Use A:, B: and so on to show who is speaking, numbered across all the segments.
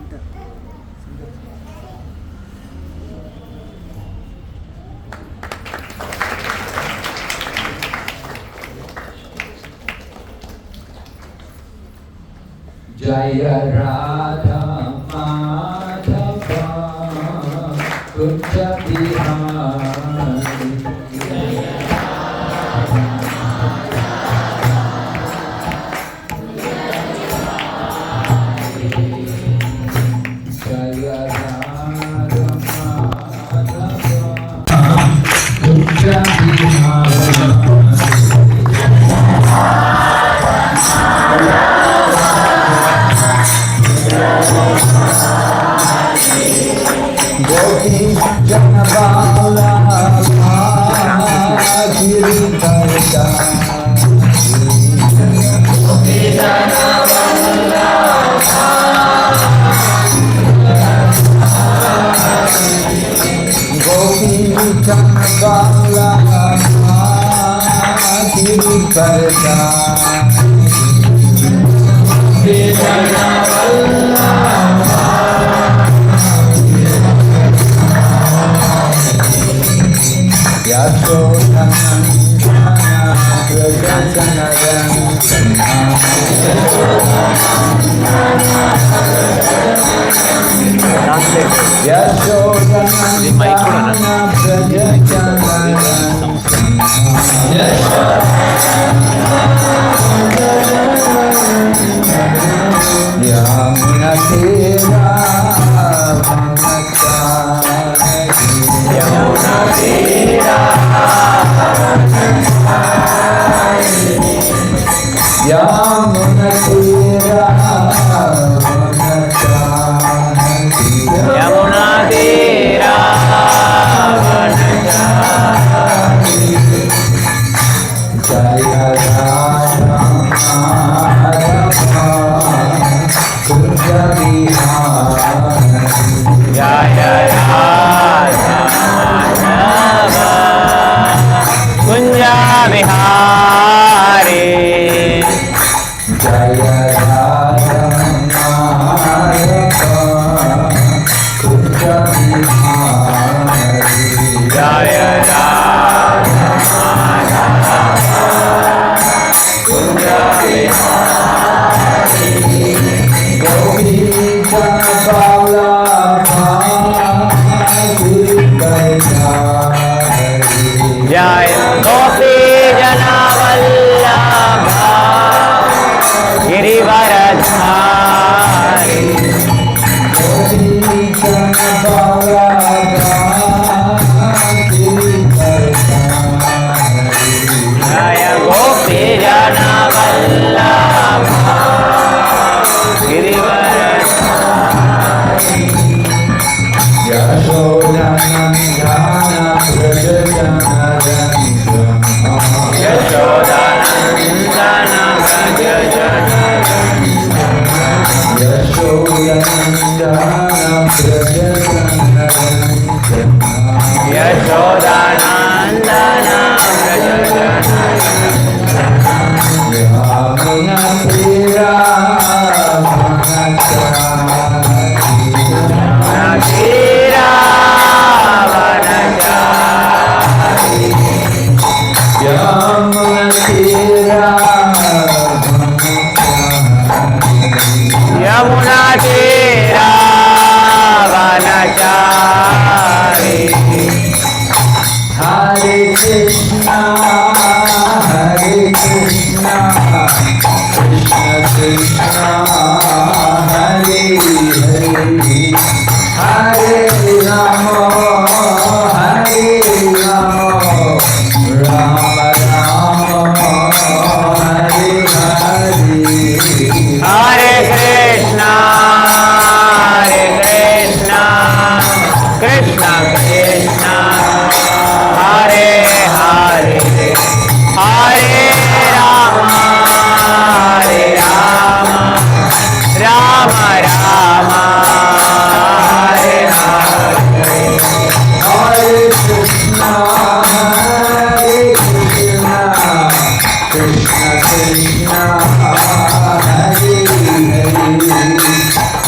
A: అంటారు.
B: జయ రాధా మాధవ కుంజ బిహారీ జయ రాధా కుంజ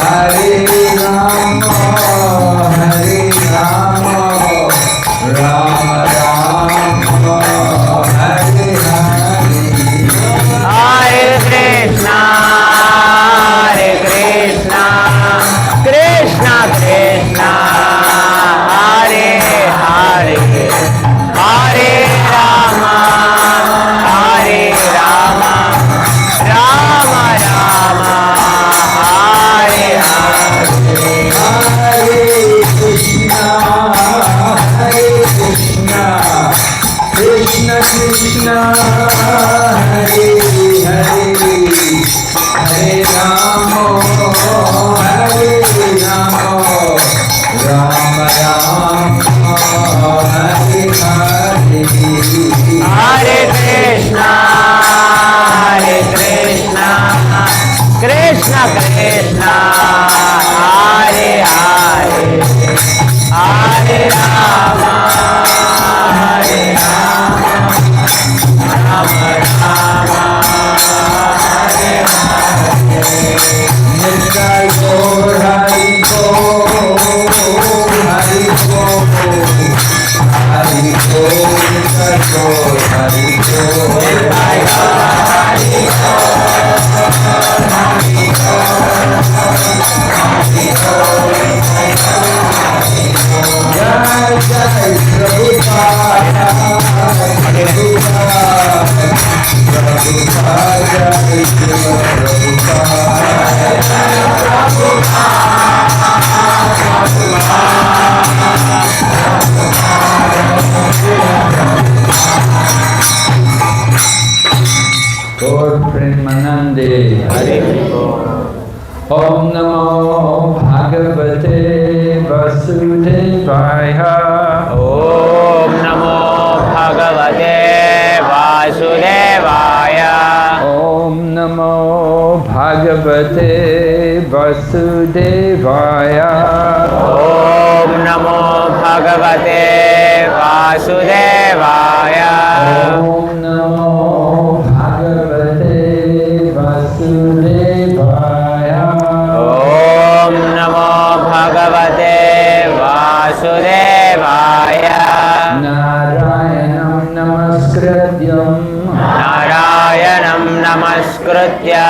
B: Hare Ram Ram Hare Hare
A: Hare Krishna Krishna Krishna Hare Hare Hare Rama Hare Rama Rama Rama Hare Hare
B: Nitai Gaur Hari Gaur Hari Gaur Hari Gaur Nitai Gaur Hari Gaur
A: Nitai Gaur Hari
B: Jai Jai Prabhupada Prabhupada Prabhupada Jai Gaur Premanande
A: Hare
B: Om Namo Bhagavate Vasudevaya
A: Om Namo Bhagavate Vasudevaya
B: Om Namo Bhagavate Vasudevaya
A: Om Namo Bhagavate Vasudevaya
B: Om Namo Bhagavate Vasudevaya
A: Om Namo Bhagavate Vasudevaya
B: Narayanam Namaskrityam
A: Narayanam Namaskritya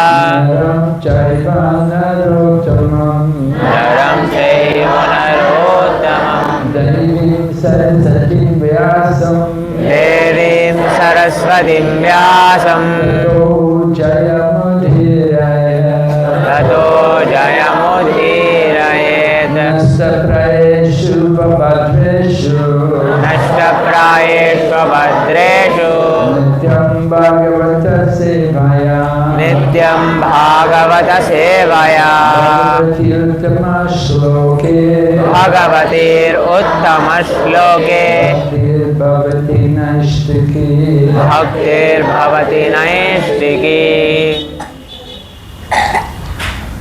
B: Naram Chaiva Narottamam
A: Naram Chaiva Narottamam
B: Devim Sarasatim Vyasam
A: Devim Saraswatim Vyasam Tato Jayamudhirayet
B: Nastaprayeshu Babadreshu
A: Nashtaprayeshu Bhadreshu
B: Nityam Bhagavata Sevaya
A: Nityam Bhagavata Sevaya
B: Bhagavati Uttama Shloke
A: Bhagavatir Uttama Shloke
B: Bhaktir Bhavati Naishtiki
A: Bhaktir Bhavati Naishtiki.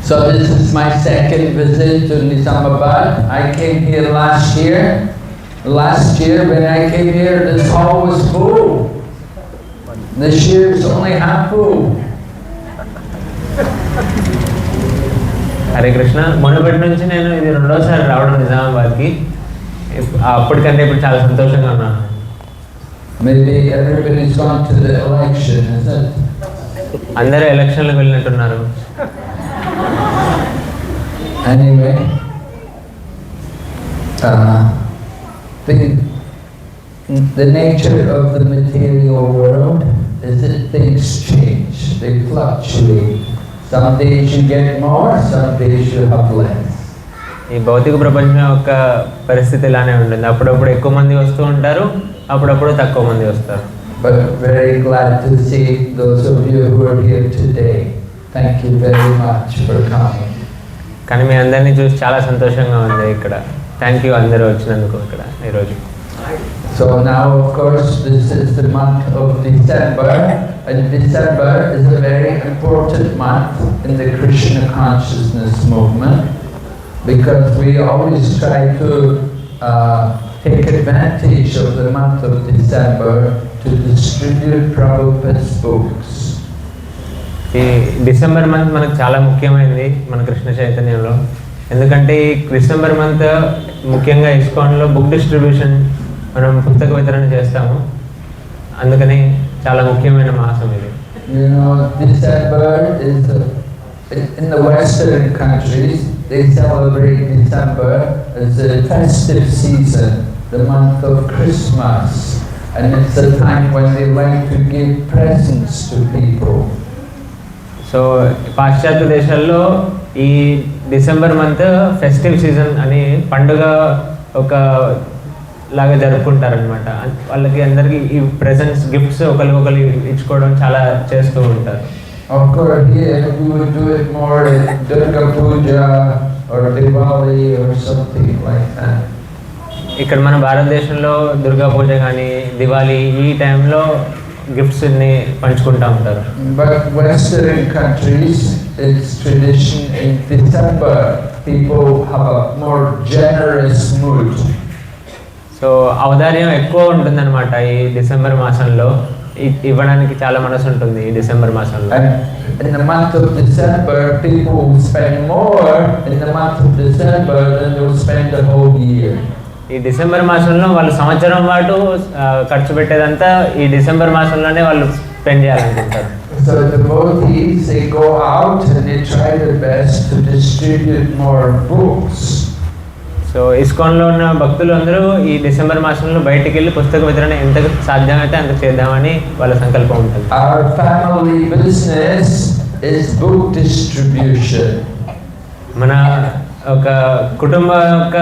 B: So this is my second visit to Nizamabad. I came here last year. Last year when I came here, this hall was full. This year it's only half full.
A: Hare Krishna మొన్నటి నుంచి నేను ఇది రెండోసారి రావడం నిజామాబాద్కి అప్పటికంటే ఇప్పుడు చాలా సంతోషంగా ఉన్నాను.
B: Maybe everybody's gone to the election, is it?
A: అందరూ ఎలక్షన్లకు వెళ్ళినట్టున్నారు.
B: Anyway, the nature of the material world is that things change, they fluctuate. Some days you get more, some days you have less.
A: ఈ భౌతిక ప్రపంచం యొక్క పరిస్థితి ఇలానే ఉంటుంది. అప్పుడప్పుడు ఎక్కువ మంది వస్తూ ఉంటారు, అప్పుడప్పుడు తక్కువ మంది వస్తారు.
B: But very glad to see those of you who are here today. Thank you very much for coming.
A: కానీ మీ అందరినీ చూసి చాలా సంతోషంగా ఉంది ఇక్కడ. థ్యాంక్ యూ అందరూ వచ్చినందుకు ఇక్కడ ఈరోజు.
B: So now of course this is the month of December, and December is a very important month in the Krishna consciousness movement because we always try to take advantage of the month of December to distribute Prabhupada's books.
A: ఈ December month మనకు చాలా ముఖ్యమైనది మన కృష్ణ చైతన్యంలో. ఎందుకంటే ఈ December month ముఖ్యంగా ఇస్కాన్లో book distribution మనం పుస్తక వితరణ చేస్తాము. అందుకని చాలా ముఖ్యమైన మాసం ఇది.
B: You know, December is in the Western countries they celebrate December as a festive season, the month of Christmas, and it's a time when they like to give presents to people.
A: So పాశ్చాత్య దేశాల్లో ఈ December month festive season అని పండుగ ఒక లాగా జరుపుకుంటారనమాట. వాళ్ళకి అందరికి ఈ ప్రెజెంట్స్ గిఫ్ట్స్ ఒకరికొకరు ఇచ్చుకోవడం చాలా చేస్తూ ఉంటారు.
B: Of course, here we would do it more in Durga Puja, or Diwali or something like that.
A: ఇక్కడ మన భారతదేశంలో దుర్గా పూజ కానీ దివాళీ ఈ టైంలో గిఫ్ట్స్ని పంచుకుంటూ ఉంటారు.
B: But Western countries, it's tradition in December, people have a more generous mood.
A: So ఔదార్యం ఎక్కువ ఉంటుందన్నమాట ఈ డిసెంబర్ మాసంలో. ఇవ్వడానికి చాలా మనసు ఉంటుంది ఈ డిసెంబర్ మాసంలో.
B: And in the month of December, people will spend more in the month of December than they will spend the whole year.
A: ఈ డిసెంబర్ మాసంలో వాళ్ళు సంవత్సరం పాటు ఖర్చు పెట్టేదంతా ఈ డిసెంబర్ మాసంలోనే వాళ్ళు స్పెండ్ చేయాలనుకుంటారు.
B: So the devotees, they go out and they try their best to distribute more books.
A: So ఇస్కాన్లో ఉన్న భక్తులు అందరూ ఈ డిసెంబర్ మాసంలో బయటికి వెళ్ళి పుస్తక వితరణ ఎంత సాధ్యమైతే అంత చేద్దామని వాళ్ళ సంకల్పం ఉంటుంది.
B: Our family business is book distribution.
A: మన ఒక కుటుంబ యొక్క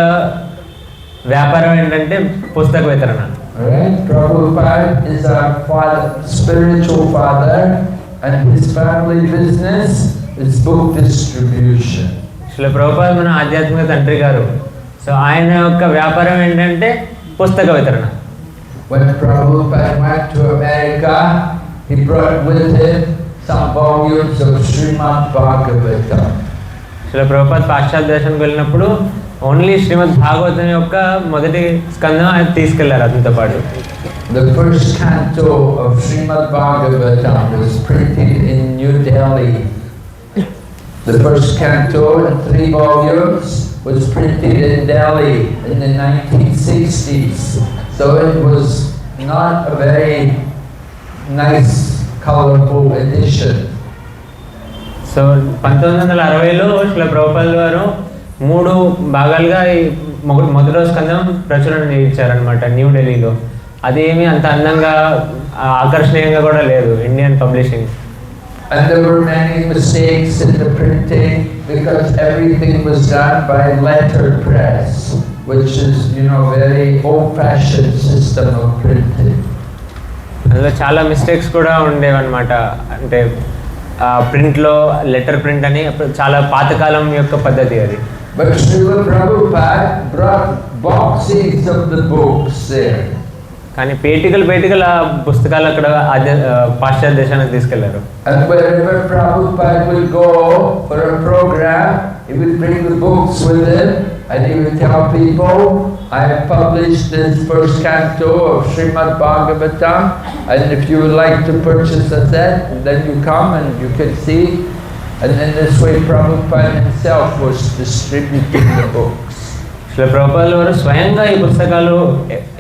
A: వ్యాపారం ఏంటంటే పుస్తక వితరణ.
B: Alright, Prabhupada is our father, spiritual father, and his family business is book distribution.
A: Srila Prabhupada మన ఆధ్యాత్మిక తండ్రి గారు. సో ఆయన యొక్క వ్యాపారం ఏంటంటే పుస్తక వితరణ.
B: When Prabhupada went to America, he brought with him some volumes of Srimad Bhagavatam.
A: Srila Prabhupada పాశ్చాత్య దేశానికి వెళ్ళినప్పుడు ఓన్లీ శ్రీమద్ భాగవతం యొక్క మొదటి స్కందం ఆయన తీసుకెళ్లారు అతనితో పాటు.
B: The first canto of Srimad Bhagavatam was printed in New Delhi. The first canto in 3 volumes was printed in Delhi in the 1960s. So it was not a very nice, colorful edition.
A: So 1960లో శ్రీల ప్రభుపాద గారు 3 భాగాలుగా ఈ మొదటి స్కందం ప్రచురణ చేయించారనమాట న్యూఢిల్లీలో. అదేమి అంత అందంగా ఆకర్షణీయంగా కూడా లేదు Indian publishing.
B: And there were many mistakes in the printing because everything was done by letterpress, which is, very old-fashioned system of printing.
A: అందులో చాలా మిస్టేక్స్ కూడా ఉండేవన్నమాట. అంటే ప్రింట్లో లెటర్ ప్రింట్ అని చాలా పాతకాలం యొక్క పద్ధతి అది.
B: But Srila Prabhupada brought boxes of the books there.
A: కానీ పేటికలు ఆ పుస్తకాలు అక్కడ పాశ్చాత్య దేశానికి తీసుకెళ్లారు.
B: And wherever Prabhupada would go for a program, he would bring the books with him and he would tell people, I have published this first canto of Srimad Bhagavatam, and if you would like to purchase a set, then you come and you can see. And in this way Prabhupada himself was distributing the books.
A: Srila Prabhupada గారు స్వయంగా ఈ పుస్తకాలు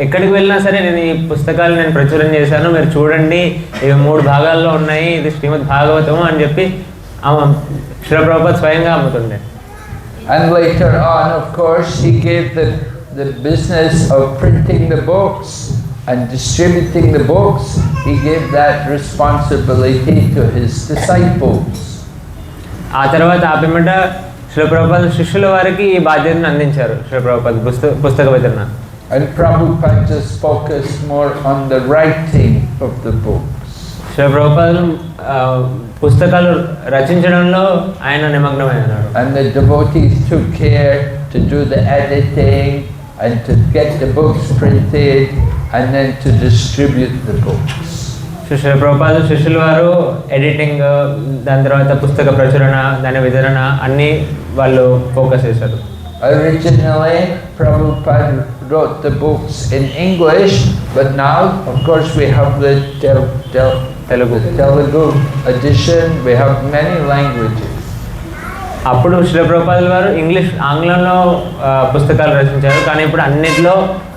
A: ఎక్కడికి వెళ్ళినా సరే నేను ఈ పుస్తకాలు నేను ప్రచురణ చేశాను, మీరు చూడండి ఇవి 3 భాగాల్లో ఉన్నాయి, ఇది శ్రీమద్ భాగవతం అని చెప్పి శ్రీల ప్రభుపాద స్వయంగా అమ్ముతుండే.
B: And later on, of course, he gave the business of printing the books and distributing the books, he gave that responsibility to his disciples.
A: ఆ తర్వాత ఆపిమట శ్రీల ప్రభుపాద శిష్యుల వారికి ఈ బాధ్యతను అందించారు శ్రీల ప్రభుపాద పుస్తక వితరణ.
B: And Prabhupada just focused more on the writing of the books.
A: Srila Prabhupada పుస్తకాలు రచించడంలో ఆయన నిమగ్నమైనారు.
B: And the devotees took care to do the editing and to get the books printed and then to distribute the books.
A: Srila Prabhupada శిష్యుల వారు editing, దాని తర్వాత పుస్తక ప్రచురణ, దాని వితరణ అన్నీ వాళ్ళు ఫోకస్ చేశారు.
B: Originally, Prabhupada wrote the books in English, but now, of course, we have the Telugu edition. We have many languages.
A: అప్పుడు శ్రీల ప్రభుపాద వారు ఆంగ్లంలో పుస్తకాలు రచించారు, కానీ ఇప్పుడు అన్నిట్లో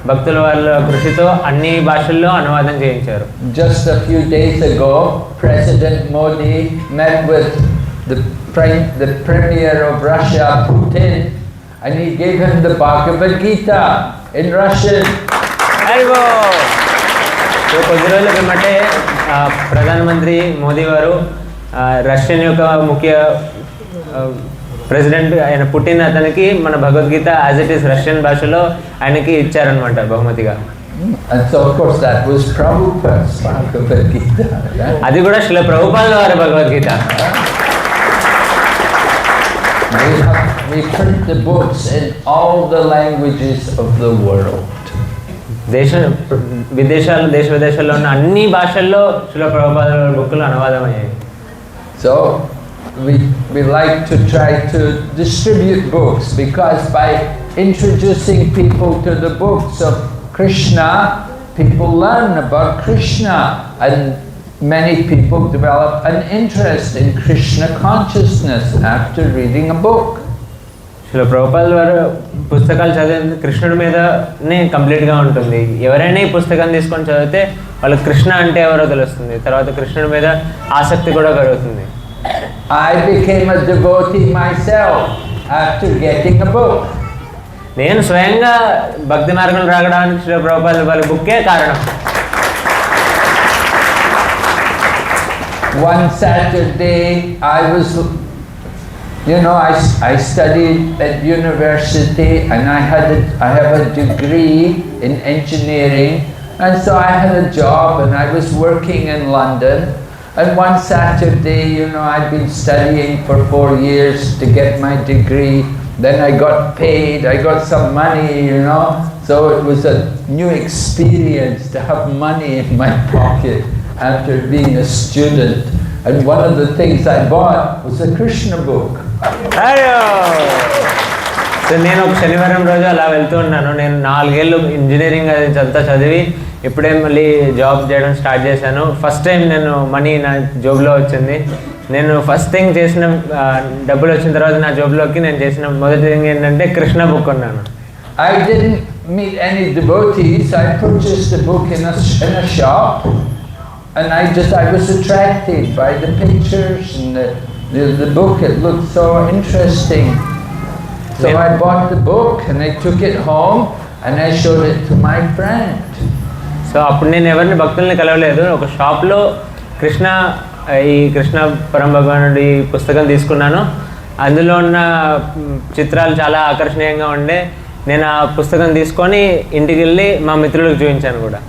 A: భక్తుల వాళ్ళ కృషితో అన్ని భాషల్లో అనువాదం చేయించారు.
B: Just a few days ago, President Modi met with the Premier of Russia, Putin, and he gave him the Bhagavad Gita in Russian.
A: కొద్ది రోజుల క్రిమటే ప్రధానమంత్రి మోదీ వారు రష్యన్ యొక్క ముఖ్య ప్రెసిడెంట్ అయిన పుటిన్ అతనికి మన Bhagavad Gita as it is Russian భాషలో ఆయనకి ఇచ్చారనమాట బహుమతిగా.
B: And so of course that was Prabhupada's Bhagavad Gita.
A: అది కూడా శ్రీల ప్రభుపాద వారి Bhagavad Gita.
B: We print the books in all the languages of the world.
A: దేశ విదేశాల్లో ఉన్న అన్ని భాషల్లో శిల ప్రభుపాదుల బుక్కులు అనువాదమయ్యాయి.
B: So we like to try to distribute books, because by introducing people to the books of Krishna, people learn about Krishna, and many people develop an interest in Krishna consciousness after reading a book.
A: శిల ప్రభుపాదుల వారు పుస్తకాలు చదివి కృష్ణుడి మీదనే కంప్లీట్గా ఉంటుంది. ఎవరైనా ఈ పుస్తకం తీసుకొని చదివితే వాళ్ళకి కృష్ణ అంటే ఎవరో తెలుస్తుంది, తర్వాత కృష్ణుడి మీద ఆసక్తి కూడా కలుగుతుంది.
B: I became a devotee myself after getting a book.
A: నేను స్వయంగా భక్తి మార్గం రాగడానికి శిల ప్రభుపాదుల వారి బుక్కే కారణం.
B: One Saturday, I studied at university, and I have a degree in engineering, and so I had a job, and I was working in London. And one Saturday, I'd been studying for 4 years to get my degree. Then I got paid, I got some money, so it was a new experience to have money in my pocket after being a student. And one of the things I bought was a Krishna book.
A: So నేను ఒక శనివారం రోజు అలా వెళ్తూ ఉన్నాను. నేను 4 ఏళ్ళు engineering అంతా చదివి ఇప్పుడే మళ్ళీ జాబ్ చేయడం స్టార్ట్ చేశాను. ఫస్ట్ టైం నేను మనీ నా జాబ్లో వచ్చింది. నేను ఫస్ట్ థింగ్ చేసిన డబ్బులు వచ్చిన తర్వాత నా జాబ్లోకి నేను చేసిన మొదటి థింగ్ ఏంటంటే కృష్ణ బుక్ కొన్నాను.
B: I didn't meet any devotees. I purchased the book in a shop, and I was attracted by the pictures and the book. It looked so interesting. So I bought the book and I took it home and I showed it to my friend.
A: So అప్పుడు నేను ఎవరిని భక్తుల్ని కలవలేదు. ఒక షాప్లో ఈ కృష్ణ పరమ భగవానుడి పుస్తకం తీసుకున్నాను. అందులో ఉన్న చిత్రాలు చాలా ఆకర్షణీయంగా ఉండే. నేను ఆ పుస్తకం తీసుకొని ఇంటికి వెళ్ళి మా మిత్రులకు చూపించాను కూడా.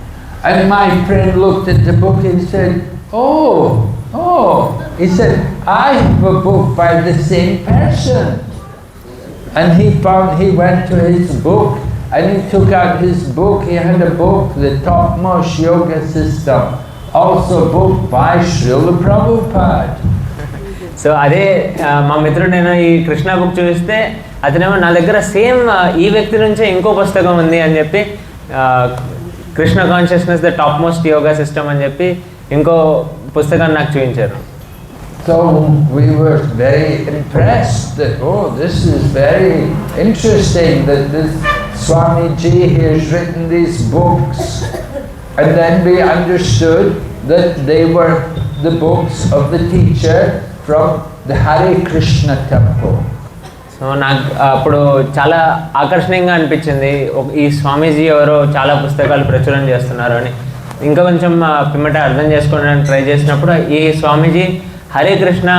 B: And my friend looked at the book and said, oh, he said, I have a book by the same person. And he went to his book and he took out his book. He had a book, The Topmost Yoga System, also a book by Srila Prabhupada.
A: So అదే మా మిత్రుడు నేను ఈ Krishna book చూపిస్తే అతనేమో నా దగ్గర same ఈ వ్యక్తి నుంచే ఇంకో పుస్తకం ఉంది అని చెప్పి Krishna consciousness the top most yoga system అని చెప్పి ఇంకో పుస్తకాన్ని నాకు చూపించారు.
B: So we were very impressed that, this is very interesting that this Swamiji has written these books. And then we understood that they were the books of the teacher from the Hare Krishna temple.
A: So నాకు అప్పుడు చాలా ఆకర్షణీయంగా అనిపించింది. ఈ స్వామీజీ ఎవరో చాలా పుస్తకాలు ప్రచురణ చేస్తున్నారు అని. ఇంకా కొంచెం పిమ్మట అర్థం చేసుకోవడానికి ట్రై చేసినప్పుడు ఈ స్వామీజీ హరే కృష్ణ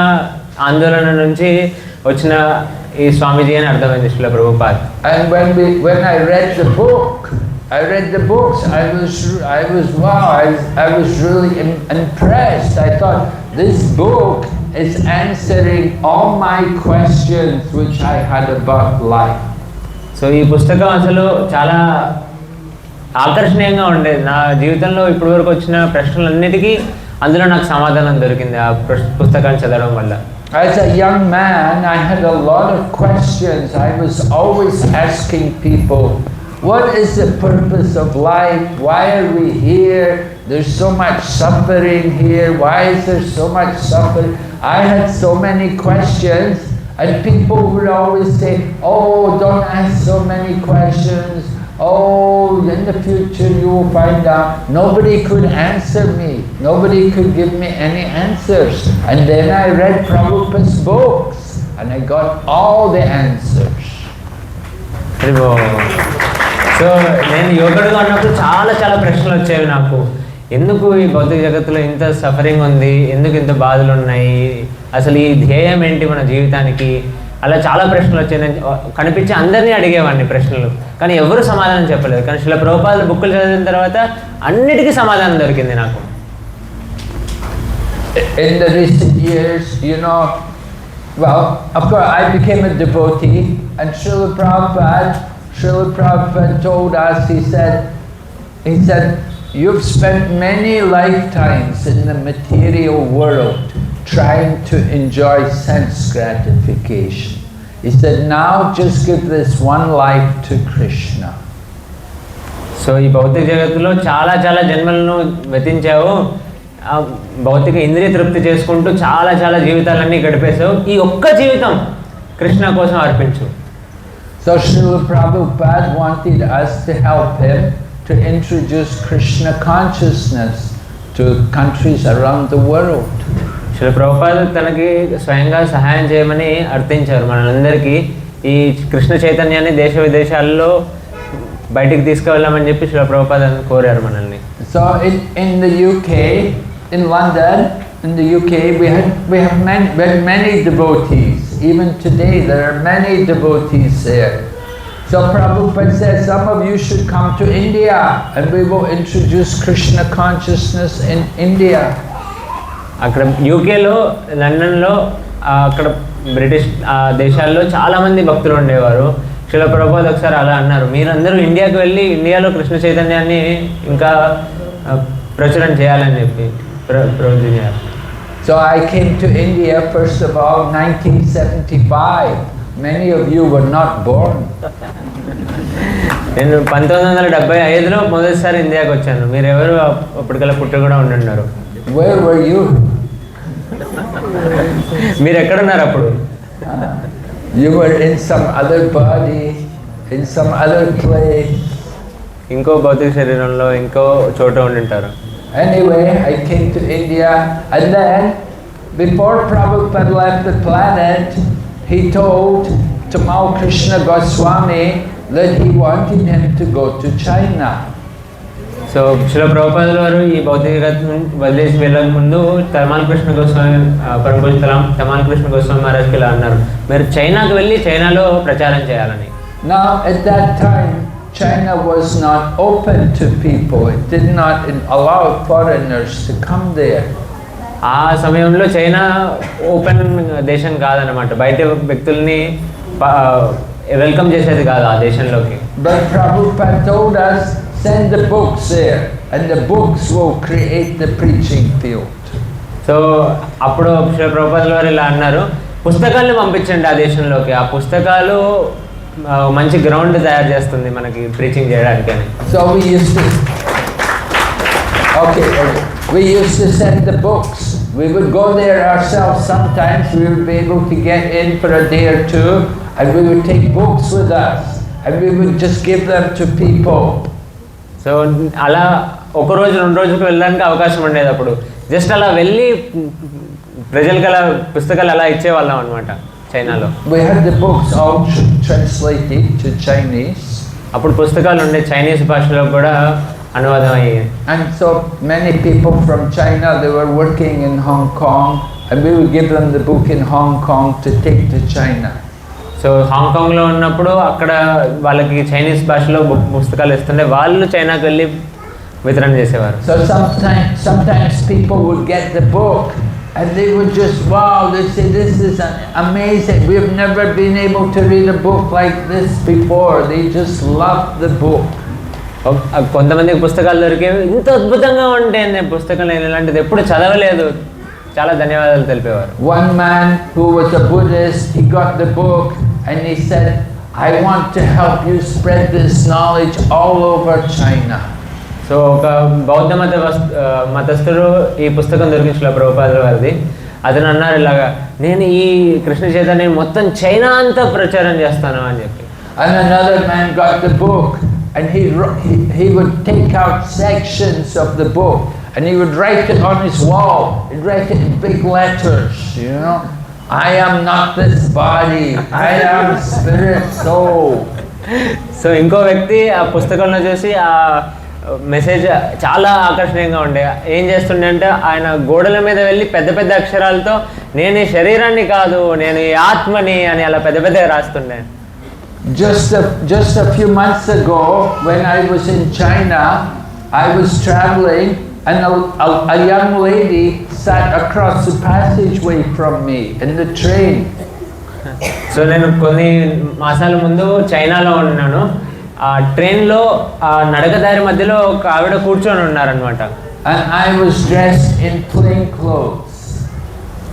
A: ఆందోళన నుంచి వచ్చిన ఈ స్వామీజీ అని అర్థమైంది Srila Prabhupad.
B: And when I read the books, I was really impressed. I thought, this book is answering all my questions which I had about life.
A: So ఈ పుస్తకం అసలు చాలా ఆకర్షణీయంగా ఉండేది. నా జీవితంలో ఇప్పటివరకు వచ్చిన ప్రశ్నలన్నిటికీ అందులో నాకు సమాధానం దొరికింది ఆ పుస్తకాన్ని చదవడం వల్ల.
B: As a young man, I had a lot of questions. I was always asking people, what is the purpose of life? Why are we here? There's so much suffering here. Why is there so much suffering? I had so many questions, and people would always say, don't ask so many questions. In the future you will find out. Nobody could answer me. Nobody could give me any answers. And then I read Prabhupada's books and I got all the answers.
A: So నేను యువకుడుగా ఉన్నప్పుడు చాలా చాలా ప్రశ్నలు వచ్చేవి నాకు. ఎందుకు ఈ భౌతిక జగత్తులో ఇంత సఫరింగ్ ఉంది, ఎందుకు ఇంత బాధలు ఉన్నాయి, అసలు ఈ ధ్యేయం ఏంటి మన జీవితానికి, అలా చాలా ప్రశ్నలు వచ్చాయి. నేను కనిపించి అందరినీ అడిగేవాడిని ప్రశ్నలు, కానీ ఎవరు సమాధానం చెప్పలేదు. కానీ శ్రీల ప్రభుపాదుల బుక్కులు చదివిన తర్వాత అన్నిటికీ సమాధానం దొరికింది నాకు.
B: In the recent years, Well, of course, I became a devotee, and Srila Prabhupada told us, he said, you've spent many lifetimes in the material world trying to enjoy sense gratification. He said, now just give this one life to Krishna.
A: So ఈ భౌతిక జగత్తులో చాలా చాలా జన్మలను వ్యతించావు, భౌతిక ఇంద్రియ తృప్తి చేసుకుంటూ చాలా చాలా జీవితాలన్నీ గడిపేశావు, ఈ ఒక్క జీవితం కృష్ణ కోసం అర్పించు.
B: So Srila Prabhupada wanted us to help him to introduce Krishna consciousness to countries around the world.
A: Srila Prabhupada తనకి స్వయంగా సహాయం చేయమని అర్థించారు మనందరికీ, ఈ కృష్ణ చైతన్యాన్ని దేశ విదేశాల్లో బయటికి తీసుకువెళ్ళామని చెప్పి శ్రీల ప్రభుపాద కోరారు మనల్ని.
B: So in the UK, in London, in the UK, we have many devotees. Even today, there are many devotees there. So Prabhupada says, some of you should come to India, and we will introduce Krishna consciousness in India.
A: అక్కడ యూకేలో, లండన్లో, అక్కడ British దేశాల్లో చాలామంది భక్తులు ఉండేవారు. శ్రీల ప్రభుపాద ఒకసారి అలా అన్నారు, మీరందరూ ఇండియాకి వెళ్ళి ఇండియాలో కృష్ణ చైతన్యాన్ని ఇంకా ప్రచురణ చేయాలని చెప్పి ప్రవచించారు.
B: So I came to India first of all 1975. Many of you were not born.
A: నేను 1975లో మొదటిసారి ఇండియాకి వచ్చాను, మీరెవరు అప్పటికల్లా పుట్టి కూడా ఉండున్నారు.
B: Where were you?
A: మీరు ఎక్కడున్నారు అప్పుడు?
B: You were in some other body, in some other place.
A: ఇంకో భౌతిక శరీరంలో ఇంకో చోట ఉండింటారు.
B: Anyway, I came to India, and then before Prabhupada left the planet, he told Tamal Krishna Goswami that he wanted him to go to China.
A: So Srila ప్రభుపాదుల వారు ఈ భౌతిక వదిలేసి వెళ్ళక ముందు తమాల్ కృష్ణ గోస్వామి తమాల్ కృష్ణ గోస్వామి మహారాజ్కి ఇలా అన్నారు, మీరు చైనాకి వెళ్ళి చైనాలో ప్రచారం చేయాలని.
B: Now at that time China was not open to people. It did not allow foreigners to come there.
A: ఆ సమయంలో చైనా ఓపెన్ దేశం కాదనమాట, బయట వ్యక్తుల్ని వెల్కమ్ చేసేది కాదు ఆ దేశంలోకి.
B: But Prabhupada told us, send the books there, and the books will create the preaching field.
A: So అప్పుడు శ్రీ ప్రభుపాదుల వారు ఇలా అన్నారు, పుస్తకాలను పంపించండి ఆ దేశంలోకి, ఆ పుస్తకాలు మంచి గ్రౌండ్ తయారు చేస్తుంది మనకి ప్రీచింగ్ చేయడానికి అని.
B: So we used to send the books. We would go there ourselves. Sometimes we would be able to get in for a day or two, and we would take books with us, and we would just give them to people.
A: So అలా ఒక రోజు 2 రోజులకు వెళ్ళడానికి అవకాశం ఉండేది. అప్పుడు just అలా వెళ్ళి ప్రజలకు అలా పుస్తకాలు అలా ఇచ్చేవాళ్ళం అనమాట చైనాలో.
B: We had the books all translated to Chinese.
A: అప్పుడు పుస్తకాలు ఉండే చైనీస్ భాషలో కూడా అనువాదం అయ్యాయి.
B: And so many people from China, they were working in Hong Kong, and we would give them the book in Hong Kong to take to China.
A: So హాంకాంగ్లో ఉన్నప్పుడు అక్కడ వాళ్ళకి చైనీస్ భాషలో పుస్తకాలు ఇస్తుండే, వాళ్ళు చైనాకి వెళ్ళి వితరణ చేసేవారు.
B: So sometimes people would get the book and they would just, wow, they say, this is amazing. We have never been able to read a book like this before. They just love the book.
A: కొంతమందికి పుస్తకాలు దొరికేవి, ఇంత అద్భుతంగా ఉంటే నేను పుస్తకం ఇలాంటిది ఎప్పుడు చదవలేదు, చాలా ధన్యవాదాలు తెలిపేవారు.
B: One man who was a Buddhist, he got the book and he said, I want to help you spread this knowledge all over China.
A: So ఒక బౌద్ధ మతస్థుడు ఈ పుస్తకం దొరికించిన ప్రభుపాదుల వారిది. అతను అన్నారు ఇలాగా, నేను ఈ కృష్ణ చైతన్యం మొత్తం చైనా అంతా ప్రచారం చేస్తాను అని చెప్పి.
B: And another man got the book and he would take out sections of the book and he would write it on his wall. He'd write it in big letters, you know. I am not this body. I am spirit, soul.
A: So ఇంకో వ్యక్తి ఆ పుస్తకంలో చూసి ఆ message చాలా ఆకర్షణీయంగా ఉండే, ఏం చేస్తుండే అంటే ఆయన గోడల మీద వెళ్ళి పెద్ద పెద్ద అక్షరాలతో నేను ఈ శరీరాన్ని కాదు, నేను ఈ ఆత్మని అని అలా పెద్ద పెద్దగా రాస్తుండే.
B: Just a few months ago, when I was in China, I was traveling And a young lady sat across the passageway from me in the train.
A: So నేను కొన్ని మాసాల ముందు చైనాలో ఉన్నాను. ఆ ట్రైన్లో ఆ నడకదారి మధ్యలో ఒక ఆవిడ కూర్చొని ఉన్నారనమాట.
B: And I was dressed in plain clothes.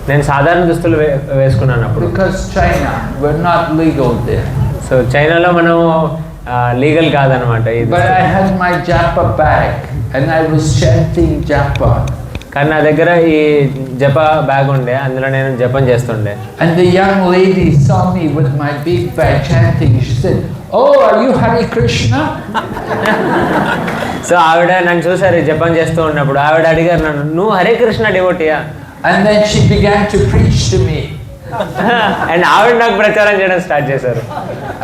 A: నేను సాధారణ దుస్తులు వేసుకున్నాను అప్పుడు.
B: Because China, we're not legal there.
A: So చైనాలో మనం లీగల్ కాదనమాట.
B: But I had my japa bag and I was chanting japa.
A: కానీ నా దగ్గర ఈ జప బ్యాగ్ ఉండే, అందులో నేను జపం చేస్తుండే.
B: And the young lady saw me with my big bag chanting. She said, "Oh, are you Hare Krishna?"
A: So ఆవిడ నన్ను చూసారు జపం చేస్తూ ఉన్నప్పుడు. ఆవిడ అడిగారు నన్ను, నువ్వు హరే కృష్ణ డివోటియా?
B: And then she began to preach to me.
A: And ఆవిడ నాకు ప్రచారం చేయడం స్టార్ట్ చేశారు.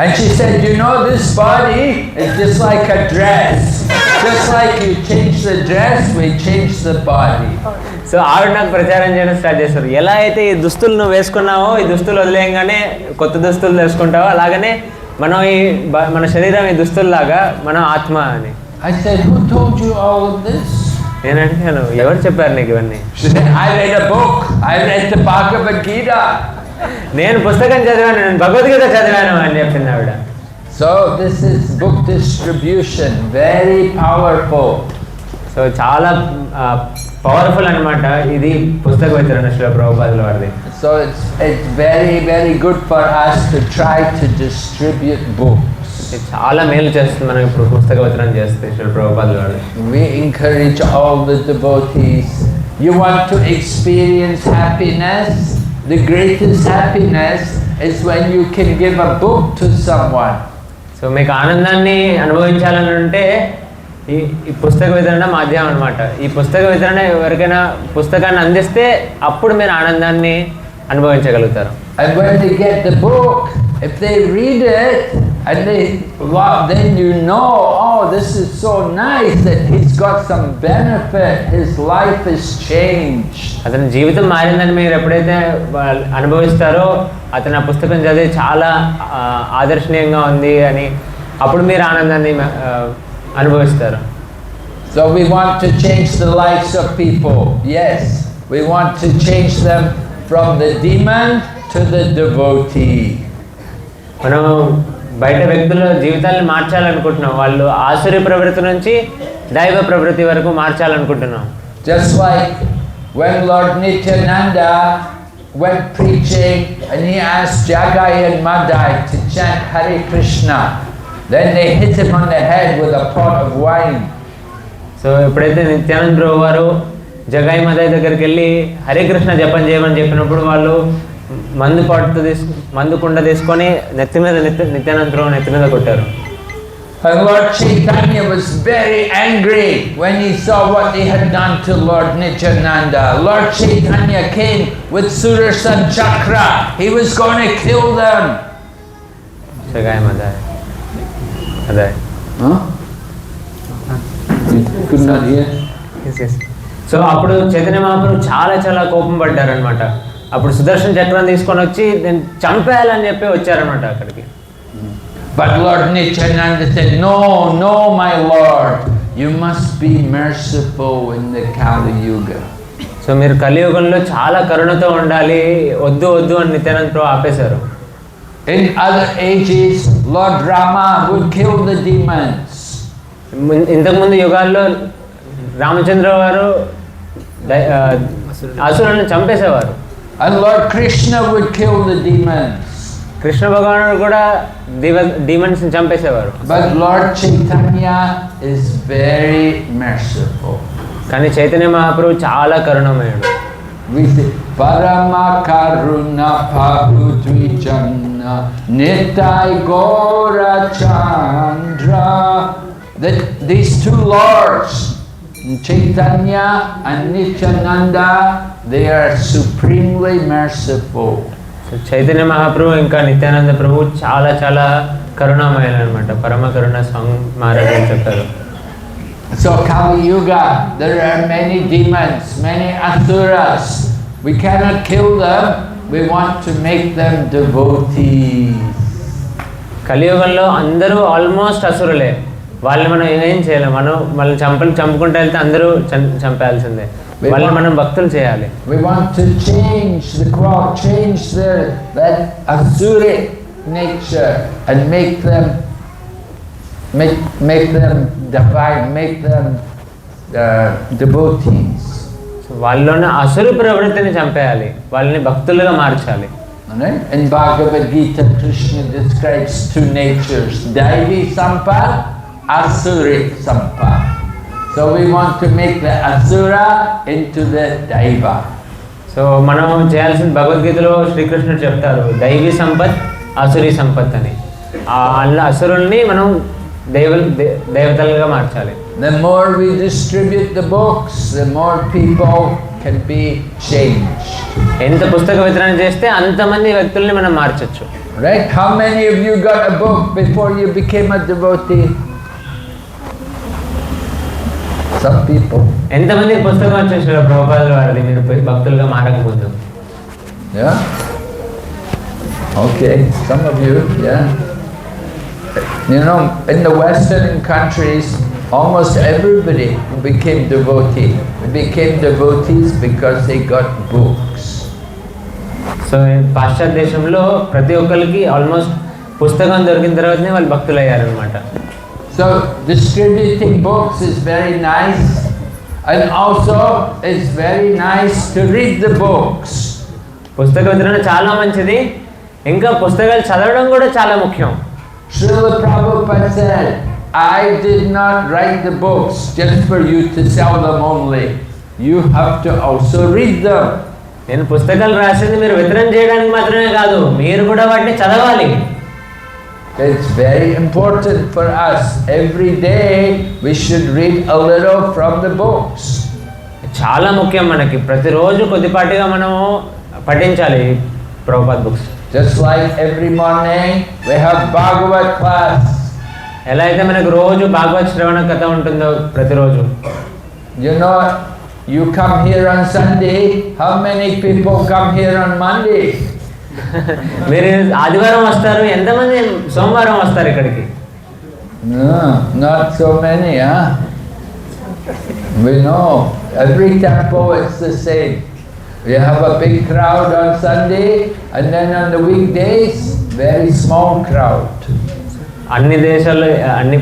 B: And she said, "You know, this body is just like a dress. Just like you change the dress, we change the body."
A: So ఆవిడ నాకు ప్రచారం చేయడం start చేశారు. ఎలా అయితే ఈ దుస్తులు నువ్వు వేసుకున్నావో, ఈ దుస్తులు వదిలేయంగానే కొత్త దుస్తులు వేసుకుంటావో, అలాగనే మనం మన శరీరం ఈ దుస్తుల్లాగా మనం ఆత్మ అని.
B: I said, "Who told you all of this?"
A: నేను అడిగాను, ఎవరు చెప్పారు నీకు ఇవన్నీ?
B: She said, "I read a book. I read the Bhagavad Gita."
A: నేను పుస్తకం చదివాను, నేను భగవద్గీత చదివాను అని చెప్పింది ఆవిడ.
B: So this is book distribution, very powerful.
A: So చాలా పవర్ఫుల్ అన్నమాట ఇది పుస్తక వితరణ శ్రీల ప్రభుపాదుల వారిది.
B: So it's very, very good for us to try to distribute books.
A: చాలా మేలు చేస్తుంది మనం ఇప్పుడు పుస్తక వితరణ చేస్తే శ్రీల ప్రభుపాదుల వారిది.
B: We encourage all the devotees. You want to experience happiness? The greatest happiness is when you can give a book to someone.
A: So మీకు ఆనందాన్ని అనుభవించాలని ఉంటే ఈ పుస్తక వితరణ మాధ్యమం అనమాట. ఈ పుస్తక వితరణ ఎవరికైనా పుస్తకాన్ని అందిస్తే అప్పుడు మీరు ఆనందాన్ని అనుభవించగలుగుతారు.
B: And when they get the book, if they read it and then you know, oh, this is so nice that he's got some benefit, his life is changed.
A: అతని జీవితం మారిందని మీరు ఎప్పుడైతే అనుభవిస్తారో, అతను ఆ పుస్తకం చదివి చాలా ఆదర్శనీయంగా ఉంది అని అప్పుడు మీరు ఆనందాన్ని అనుభవిస్తారు.
B: So we want to change the lives of people. Yes, we want to change them from the demon to the devotee.
A: మనం బయట వ్యక్తుల జీవితాలను మార్చాలనుకుంటున్నాం. వాళ్ళు ఆసురి ప్రవృత్తి నుంచి దైవ ప్రవృత్తి వరకు మార్చాలనుకుంటున్నాం.
B: Just like when Lord Nityananda went preaching and he asked Jagai and Madai to chant Hare Krishna. Then they hit him on the head with a pot of wine.
A: So ఎప్పుడైతే నిత్యానంద ప్రభు వారు జగాయి మదాయి దగ్గరికి వెళ్ళి హరే కృష్ణ జపం చేయమని చెప్పినప్పుడు వాళ్ళు మందు కుండ తీసుకొని నిత్యానంద ప్రభు నెత్తి మీద కొట్టారు.
B: And Lord Chaitanya was very angry when he saw what they had done to Lord Nityananda. Lord Chaitanya came with Sudarshan Chakra. He was going to kill them.
A: జగాయి Mathai అదే.
B: Huh? You could not hear?
A: Yes. So అప్పుడు చైతన్య మహాప్రభు చాలా కోపం పడ్డారనమాట. అప్పుడు సుదర్శన్ చక్రం తీసుకొని వచ్చి నేను చంపేయాలని చెప్పి వచ్చారనమాట అక్కడికి.
B: But Lord Nityananda said, "No, my Lord, you must be merciful in the Kali Yuga."
A: So మీరు కలియుగంలో చాలా కరుణతో ఉండాలి, వద్దు అని నిత్యానంద ప్రభు ఆపేశారు.
B: In other ages, Lord Rama would kill the demons.
A: ఇంతకుముందు యుగాల్లో రామచంద్ర వారు అసురులను చంపేసేవారు.
B: And Lord Krishna would kill the demons.
A: Krishna భగవానుడు కూడా డీమన్స్ ని చంపేసేవారు.
B: But Lord Chaitanya is very merciful.
A: కానీ చైతన్య మహాప్రభు చాలా కరుణమయుడు.
B: We say Parama Karuna Pahu Dvijanna Nitai Gora Chandra. That these two lords, Chaitanya and Nityananda, they are supremely merciful.
A: Chaitanya Mahaprabhu ఇంకా నిత్యానంద ప్రభు చాలా కరుణామయులు అనమాట. పరమ కరుణ మహారాజు చెప్తారు.
B: So Kali Yuga, there are many demons, many asuras. We cannot kill them. We want to make them devotees.
A: కలియుగంలో అందరూ almost అసురులే. వాళ్ళని మనం ఏం చేయలేం. మనం చంపుకుంటూ వెళ్తే అందరూ చంపేయాల్సిందే. వాళ్ళని మనం భక్తులు చేయాలి.
B: We want to change the crowd, change that asuric nature and make them divine, make them devotees.
A: వాళ్ళలోని అసురు ప్రవృత్తిని చంపేయాలి, వాళ్ళని భక్తులుగా మార్చాలి.
B: In Bhagavad Gita, Krishna describes two natures, Daivi Sampat, Asuric Sampat. So we want to make the Asura into the Daiva.
A: So మనం చేయాల్సిన భగవద్గీతలో శ్రీకృష్ణుడు చెప్తారు దైవీ సంపత్, అసురీ సంపత్ అని. అలా అసురుల్ని మనం దేవతలుగా మార్చాలి.
B: The more we distribute the books, the more people can be changed.
A: ఎంత పుస్తక వితరణ చేస్తే అంతమంది వ్యక్తుల్ని మనం మార్చొచ్చు.
B: Right? How many of you got a book before you became a devotee? Some people.
A: ఎంతమంది పుస్తకం వచ్చేసారు ప్రభుపాదుల వారిది మీరు భక్తులుగా మారకముందు?
B: Yeah? Okay, some of you, yeah. You know, in the Western countries, almost everybody became devotee. They became devotees because they got books.
A: So పాశ్చాత్య దేశంలో ప్రతి ఒక్కరికి ఆల్మోస్ట్ పుస్తకం దొరికిన తర్వాతనే వాళ్ళు భక్తులు అయ్యారనమాట.
B: So distributing books is very nice, and also it's very nice to read the books.
A: పుస్తక వితరణ చాలా మంచిది, ఇంకా పుస్తకాలు చదవడం కూడా చాలా ముఖ్యం.
B: Srila Prabhupada said, I did not write the books just for you to sell them only. You have to also read them.
A: నేను పుస్తకాలు రాసింది మీరు వితరణ చేయడానికి మాత్రమే కాదు, మీరు కూడా వాటిని చదవాలి.
B: It's very important for us. Every day we should read a little from the books.
A: చాలా ముఖ్యం మనకి, ప్రతిరోజు కొద్దిపాటిగా మనము పఠించాలి Prabhupad books.
B: Just like every morning we have Bhagavad class.
A: ఎలా అయితే మనకు రోజు భాగవత్ శ్రవణ కథ ఉంటుందో ప్రతిరోజు.
B: You know, you come here on Sunday, how many people come here on Monday?
A: మీరు ఆదివారం వస్తారు, ఎంతమంది సోమవారం వస్తారు ఇక్కడికి?
B: No, not so many, huh? We know, every temple it's the same. You have a big crowd on Sunday, and then on the weekdays, very small crowd.
A: అన్ని దేశాల్లో అన్ని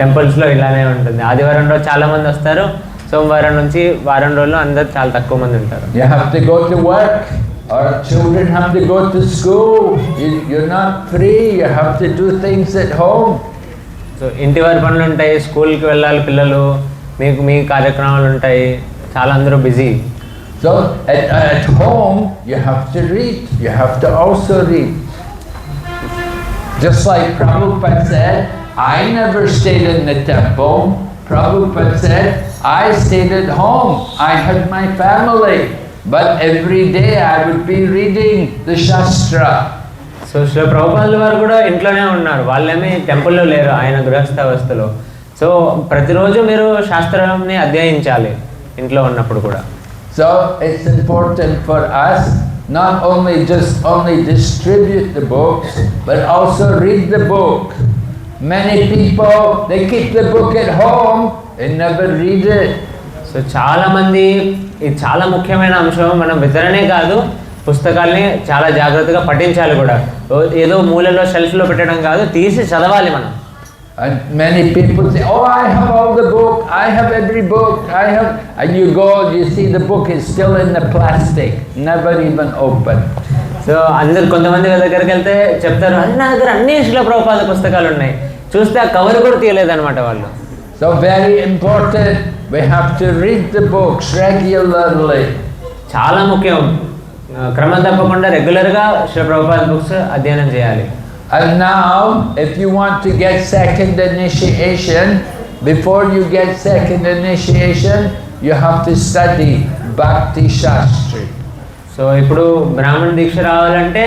A: టెంపుల్స్లో ఇలానే ఉంటుంది. ఆదివారం రోజు చాలా మంది వస్తారు, సోమవారం నుంచి వారం రోజులు అందరు చాలా తక్కువ మంది ఉంటారు.
B: You have to go to work, or children have to go to school. You're not free, you have to do things at home.
A: So ఇంటి వారి పనులు ఉంటాయి, స్కూల్కి వెళ్ళాలి పిల్లలు, మీకు మీ కార్యక్రమాలు ఉంటాయి, చాలా అందరూ busy.
B: So at home you have to read, you have to also read. Just like Prabhupada said, I never stayed in the temple. Prabhupada said, I stayed at home. I had my family. But every day I would be reading the Shastra.
A: So Shri ప్రభుపాదుల వారు కూడా ఇంట్లోనే ఉన్నారు, వాళ్ళేమీ టెంపుల్లో లేరు, ఆయన గృహస్థావస్థలో. So ప్రతిరోజు మీరు శాస్త్రాన్ని అధ్యయించాలి ఇంట్లో ఉన్నప్పుడు కూడా.
B: So it's important for us not only distribute the books, but also read the book. Many people, they keep the book at home and never read it.
A: So చాలా మంది, ఇది చాలా ముఖ్యమైన అంశం, మనం వితరణే కాదు పుస్తకాల్ని చాలా జాగ్రత్తగా పఠించాలి కూడా. ఏదో మూలలో షెల్ఫ్లో పెట్టడం కాదు, తీసి చదవాలి మనం.
B: And many people say, oh, I have all the book, I have every book, I have, and you go, you see the book is still in the plastic, never even open.
A: So అందరు కొంతమంది దగ్గరికి వెళ్తే చెప్తారు, నా దగ్గర అన్ని శ్రీల ప్రభుపాద పుస్తకాలు ఉన్నాయి, చూస్తే ఆ కవర్ కూడా తీయలేదన్నమాట వాళ్ళు.
B: So very important, we have to read the books regularly.
A: చాలా ముఖ్యం, క్రమం తప్పకుండా రెగ్యులర్గా శ్రీ ప్రభుపాద బుక్స్ అధ్యయనం చేయాలి.
B: And now, if you want to get second initiation, before you get second initiation, you have to study Bhakti Shastri.
A: So ఇప్పుడు బ్రాహ్మణ దీక్ష రావాలంటే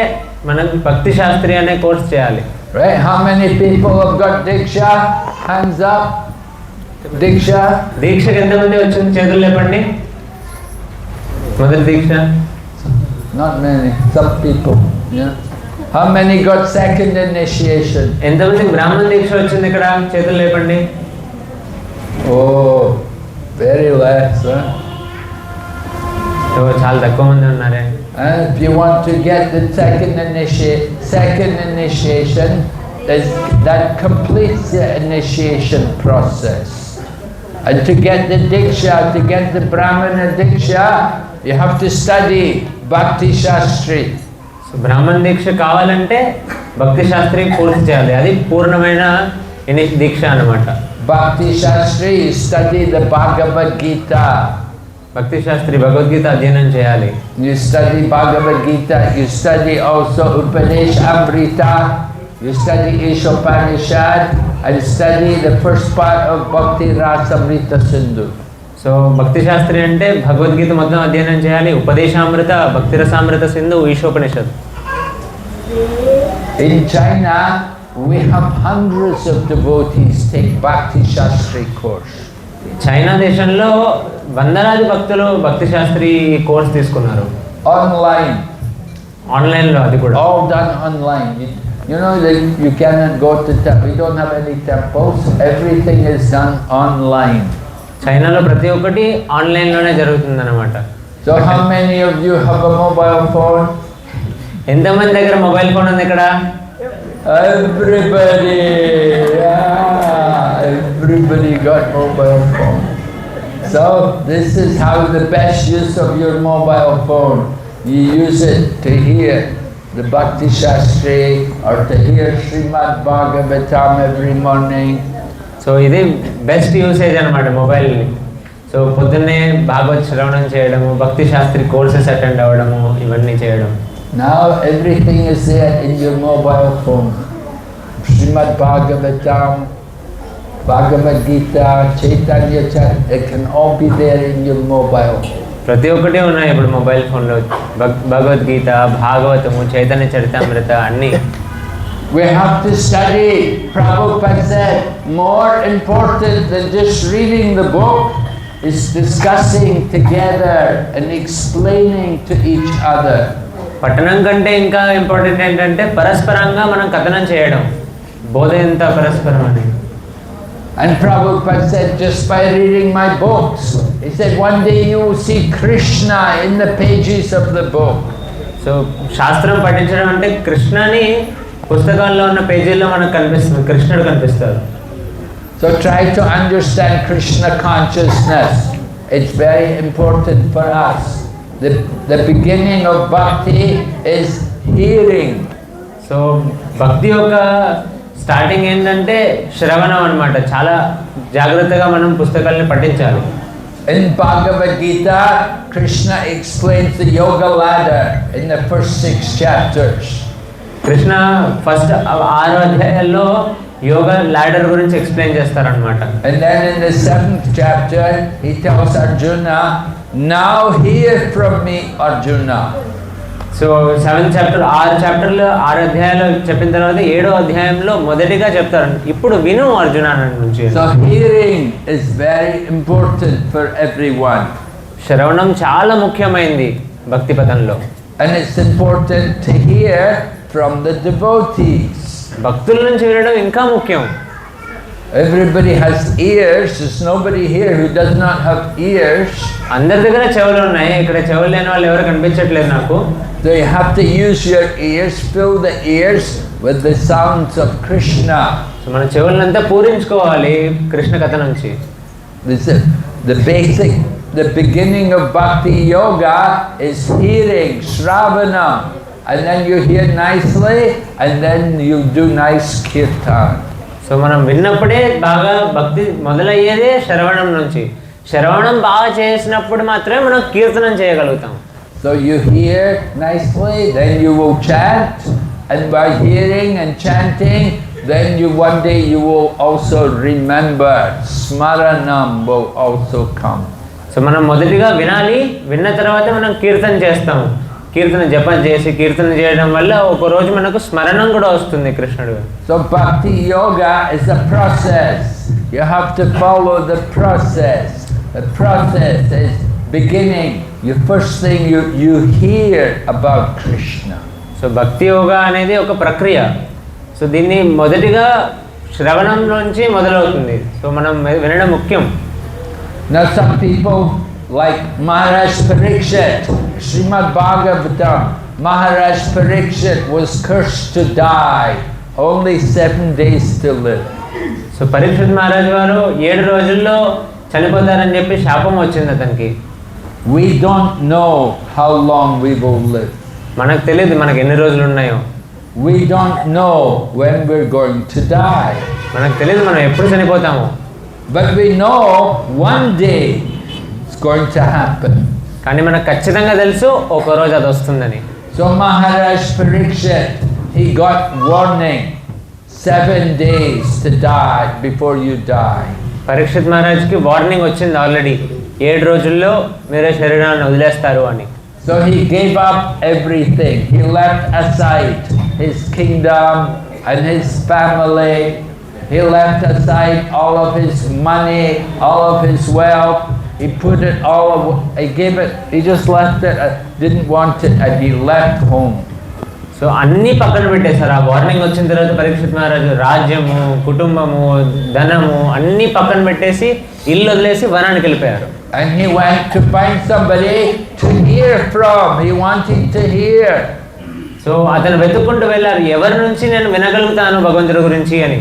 A: మనం భక్తి శాస్త్రి అనే కోర్స్ చేయాలి.
B: Right? How many people have got Diksha? Hands up. Diksha?
A: దీక్షకి ఎంతమంది వచ్చింది చేతులు లేపండి. మొదటి దీక్ష
B: Not many. Some people. Yeah. How many got second initiation?
A: ఎంతమందికి బ్రాహ్మణ దీక్ష వచ్చింది ఇక్కడ? చేతులు లేపండి.
B: Oh, very less, huh?
A: చాలా తక్కువ మంది ఉన్నారే.
B: And if you want to get the second initiation, that completes the initiation process. And to get the Diksha, to get the Brahmana Diksha, you have to study Bhakti Shastri.
A: So బ్రాహ్మణ దీక్ష కావాలంటే భక్తి శాస్త్రి పూర్తి చేయాలి. అది పూర్ణమైన దీక్ష అన్నమాట.
B: Bhakti Shastri, you study the Bhagavad Gita.
A: భక్తి శాస్త్రి భగవద్గీత అధ్యయనం చేయాలి.
B: You study Bhagavad Gita, you study also Upadesh Amrita, you study Ishopanishad, and study the first part of Bhakti Rasamrita Sindhu.
A: So భక్తి శాస్త్రి అంటే భగవద్గీత మొత్తం అధ్యయనం చేయాలి. ఉపదేశామృత, భక్తి రసామృత Sindhu, Ishopanishad.
B: In China, we have hundreds of devotees take Bhakti Shastri course.
A: China దేశంలో వందలాది భక్తులు భక్తి శాస్త్రి కోర్స్ తీసుకున్నారు.
B: Online.
A: ఆన్లైన్లో అది కూడా.
B: All done online. You know that you cannot go to temple. We don't have any temples. Everything is done online.
A: చైనాలో ప్రతి ఒక్కటి ఆన్లైన్లోనే జరుగుతుందన్నమాట.
B: So how many of you have a mobile phone?
A: ఎంతమంది దగ్గర మొబైల్ ఫోన్ ఉంది ఇక్కడ?
B: Everybody. Yeah, everybody got mobile phone. So this is how the best use of your mobile phone. You use it to hear the Bhakti Shastri or to hear Srimad Bhagavatam every morning.
A: So ఇది best usage అనమాట మొబైల్ని. So పొద్దున్నే భాగవత్ శ్రవణం చేయడము, భక్తి Sastry courses attend అవ్వడము, ఇవన్నీ చేయడం.
B: Now everything is there in your mobile phone. Srimad Bhagavatam, Bhagavad Gita, Chaitanya Charitamrita, it can all be there in your mobile.
A: ప్రతి ఒక్కటి ఉన్నాయి ఇప్పుడు మొబైల్ ఫోన్లో. భగవద్గీత, భాగవతము, చైతన్య చరితామృత అన్నీ.
B: We have to study. Prabhupada said, more important than just reading the book is discussing together and explaining to each other.
A: పఠనం కంటే ఇంకా important ఏంటంటే పరస్పరంగా మనం కథనం చేయడం. బోధ ఎంత పరస్పరం అని.
B: And Prabhupada said, just by reading my books, he said, one day you will see Krishna in the pages of the book.
A: So శాస్త్రం పఠించడం అంటే కృష్ణని పుస్తకాల్లో ఉన్న పేజీల్లో మనకు కనిపిస్తుంది, కృష్ణుడు కనిపిస్తాడు.
B: So try to understand Krishna consciousness. It's very important for us. The beginning of bhakti is hearing.
A: So భక్తి యొక్క స్టార్టింగ్ ఏంటంటే శ్రవణం అన్నమాట. చాలా జాగ్రత్తగా మనం పుస్తకాలను పఠించాలి.
B: In Bhagavad Gita, Krishna explains the yoga ladder in the first 6 chapters.
A: Krishna first 6 అధ్యాయాల్లో యోగా లాడర్ గురించి ఎక్స్ప్లెయిన్ చేస్తారనమాట.
B: And then in the 7th chapter, he tells Arjuna, now hear from me, Arjuna.
A: So 7th chapter 6 చాప్టర్లు 6 అధ్యాయాలు చెప్పిన తర్వాత 7వ అధ్యాయంలో మొదటిగా చెప్తారు, ఇప్పుడు విను అర్జున నుంచి.
B: So hearing is very important for everyone.
A: శ్రవణం చాలా ముఖ్యమైనది భక్తి పథంలో.
B: And it's important to hear from the devotees.
A: భక్తుల నుంచి వినడం ఇంకా ముఖ్యం.
B: Everybody has ears. There's nobody here who does not have ears.
A: అందరి దగ్గర చెవులు ఉన్నాయి, ఇక్కడ చెవులు లేని వాళ్ళు ఎవరు కనిపించట్లేదు నాకు.
B: So you have to use your ears, fill the ears with the sounds of Krishna.
A: So మన చెవులంతా పూరించుకోవాలి కృష్ణ కథ నుంచి.
B: This is the beginning of bhakti yoga is hearing, shravanam, and then you hear nicely, and then you do nice kirtan.
A: So మనం విన్నప్పుడే బాగా భక్తి మొదలయ్యేదే శ్రవణం నుంచి. శ్రవణం బాగా చేసినప్పుడు మాత్రమే మనం కీర్తనం చేయగలుగుతాం.
B: So you hear nicely, then you will chant, and by hearing and chanting, then one day you will also remember. Smaranam will also come.
A: So మనం మొదటిగా వినాలి, విన్న తర్వాత మనం కీర్తన చేస్తాము. కీర్తన జపం చేసి కీర్తన చేయడం వల్ల ఒక రోజు మనకు స్మరణం కూడా వస్తుంది కృష్ణుడు.
B: So bhakti yoga is a process. You have to follow the process. The process is beginning. The first thing you hear about Krishna.
A: So so భక్తి యోగా అనేది ఒక ప్రక్రియ. సో దీన్ని మొదటిగా శ్రవణం నుంచి మొదలవుతుంది. సో మనం వినడం ముఖ్యం.
B: Now some people like Maharaj Parikshit, Srimad Bhagavatam, Maharaj Parikshit was cursed to die, only 7 days to live.
A: So Parikshit Maharaj వారు 7 రోజుల్లో చనిపోతారని చెప్పి శాపం వచ్చింది అతనికి.
B: We don't know how long we will live.
A: మనకు తెలియదు మనకు ఎన్ని రోజులు ఉన్నాయో.
B: We don't know when we're going to die.
A: మనకు తెలియదు మనం ఎప్పుడు చనిపోతామో.
B: But we know one day it's going to happen.
A: కానీ మనకు ఖచ్చితంగా తెలుసు ఒక రోజు అది వస్తుందని.
B: So Maharaj Parikshit, he got warning 7 days to die before you die.
A: Parikshit మహారాజ్కి వార్నింగ్ వచ్చింది ఆల్రెడీ, 7 రోజుల్లో మీరే శరీరాన్ని వదిలేస్తారు అని.
B: So he gave up everything. He left aside his kingdom and his family. He left aside all of his money, all of his wealth. He put it all, he gave it, he just left it, didn't want it, and he left home.
A: So అన్నీ పక్కన పెట్టేశారు. ఆ warning వచ్చిన తర్వాత పరీక్షిత్ మహారాజు రాజ్యము, కుటుంబము, ధనము అన్నీ పక్కన పెట్టేసి ఇల్లు వదిలేసి వనానికి వెళ్ళిపోయారు.
B: And he went to find somebody to hear from. He wanted to hear.
A: So అతను వెతుక్కుంటూ వెళ్ళారు, ఎవరి నుంచి నేను వినగలుగుతాను భగవంతుడి గురించి అని.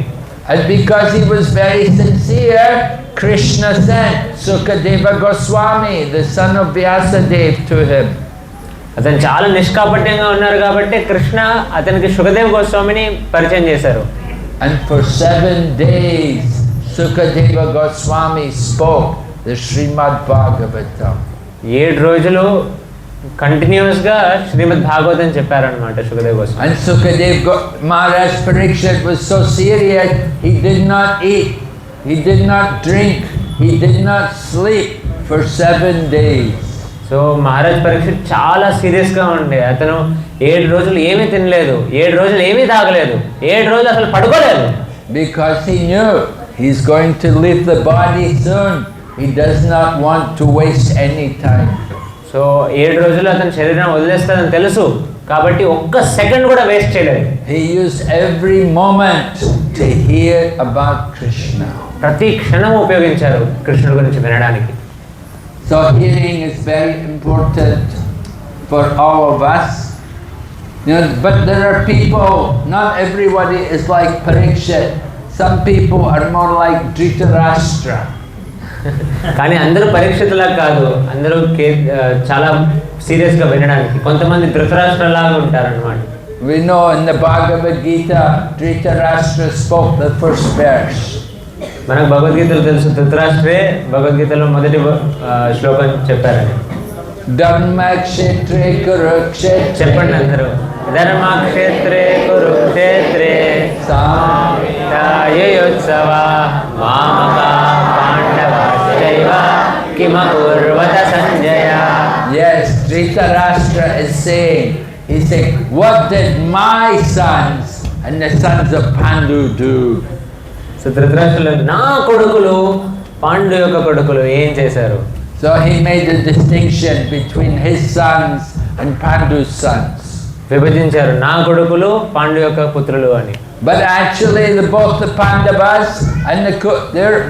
B: And because he was very sincere, Krishna sent Sukadeva Goswami, the son of Vyasadeva, to him.
A: అతను చాలా నిష్కాపట్యంగా ఉన్నారు కాబట్టి కృష్ణ అతనికి సుఖదేవ్ గోస్వామిని పరిచయం చేశారు.
B: And for 7 days, Sukadeva Goswami spoke the Srimad Bhagavatam.
A: 7 రోజులు కంటిన్యూస్గా శ్రీమద్ భాగవతం చెప్పారనమాట Sukhdev Goswami.
B: And Maharaj Parikshit was so serious, he did not eat, he did not drink, he did not sleep for 7 days.
A: So Maharaj Parikshit చాలా సీరియస్గా ఉండే, అతను 7 రోజులు ఏమీ తినలేదు, 7 రోజులు ఏమీ తాగలేదు, 7 రోజులు అసలు పడుకోలేదు.
B: Because he knew he's going to leave the body soon. He does not want to waste any time.
A: So 7 రోజులు అతని శరీరం వదిలేస్తాడని తెలుసు కాబట్టి ఒక్క సెకండ్ కూడా వేస్ట్ చేయలేదు.
B: He used every moment to hear about Krishna.
A: ప్రతి క్షణం ఉపయోగించారు కృష్ణుడి గురించి వినడానికి.
B: So hearing is very important for all of us. You know, but there are people, not everybody is like Parikshit. Some people are more like Dhritarashtra.
A: కానీ అందరూ పరీక్షితులా కాదు, అందరూ చాలా సీరియస్గా వినడానికి. కొంతమంది ధృతరాష్ట్రలాగా ఉంటారన్నమాట.
B: We know in the Bhagavad Gita, Dhritarashtra spoke the first verse.
A: మనకు భగవద్గీతలో తెలుసు ధృతరాష్ట్రే భగవద్గీతలో మొదటి శ్లోకం చెప్పారని.
B: ధర్మక్షేత్రే కురుక్షేత్రే,
A: చెప్పండి అందరూ. ధర్మక్షేత్రే కురుక్షేత్రే సామవేదయోత్సవ మామకా పాండవాశ్చైవ కిమకుర్వత Sanjaya.
B: Yes, Dhritarashtra is saying, he's saying, what did my sons and the sons of Pandu do?
A: So ధృతరాష్ట్రులు నా కొడుకులు పాండు యొక్క కొడుకులు ఏం చేశారు?
B: So he made a distinction between his sons and Pandu's sons.
A: విభజించారు నా కొడుకులు పాండు యొక్క పుత్రులు అని.
B: But actually both the Pandavas and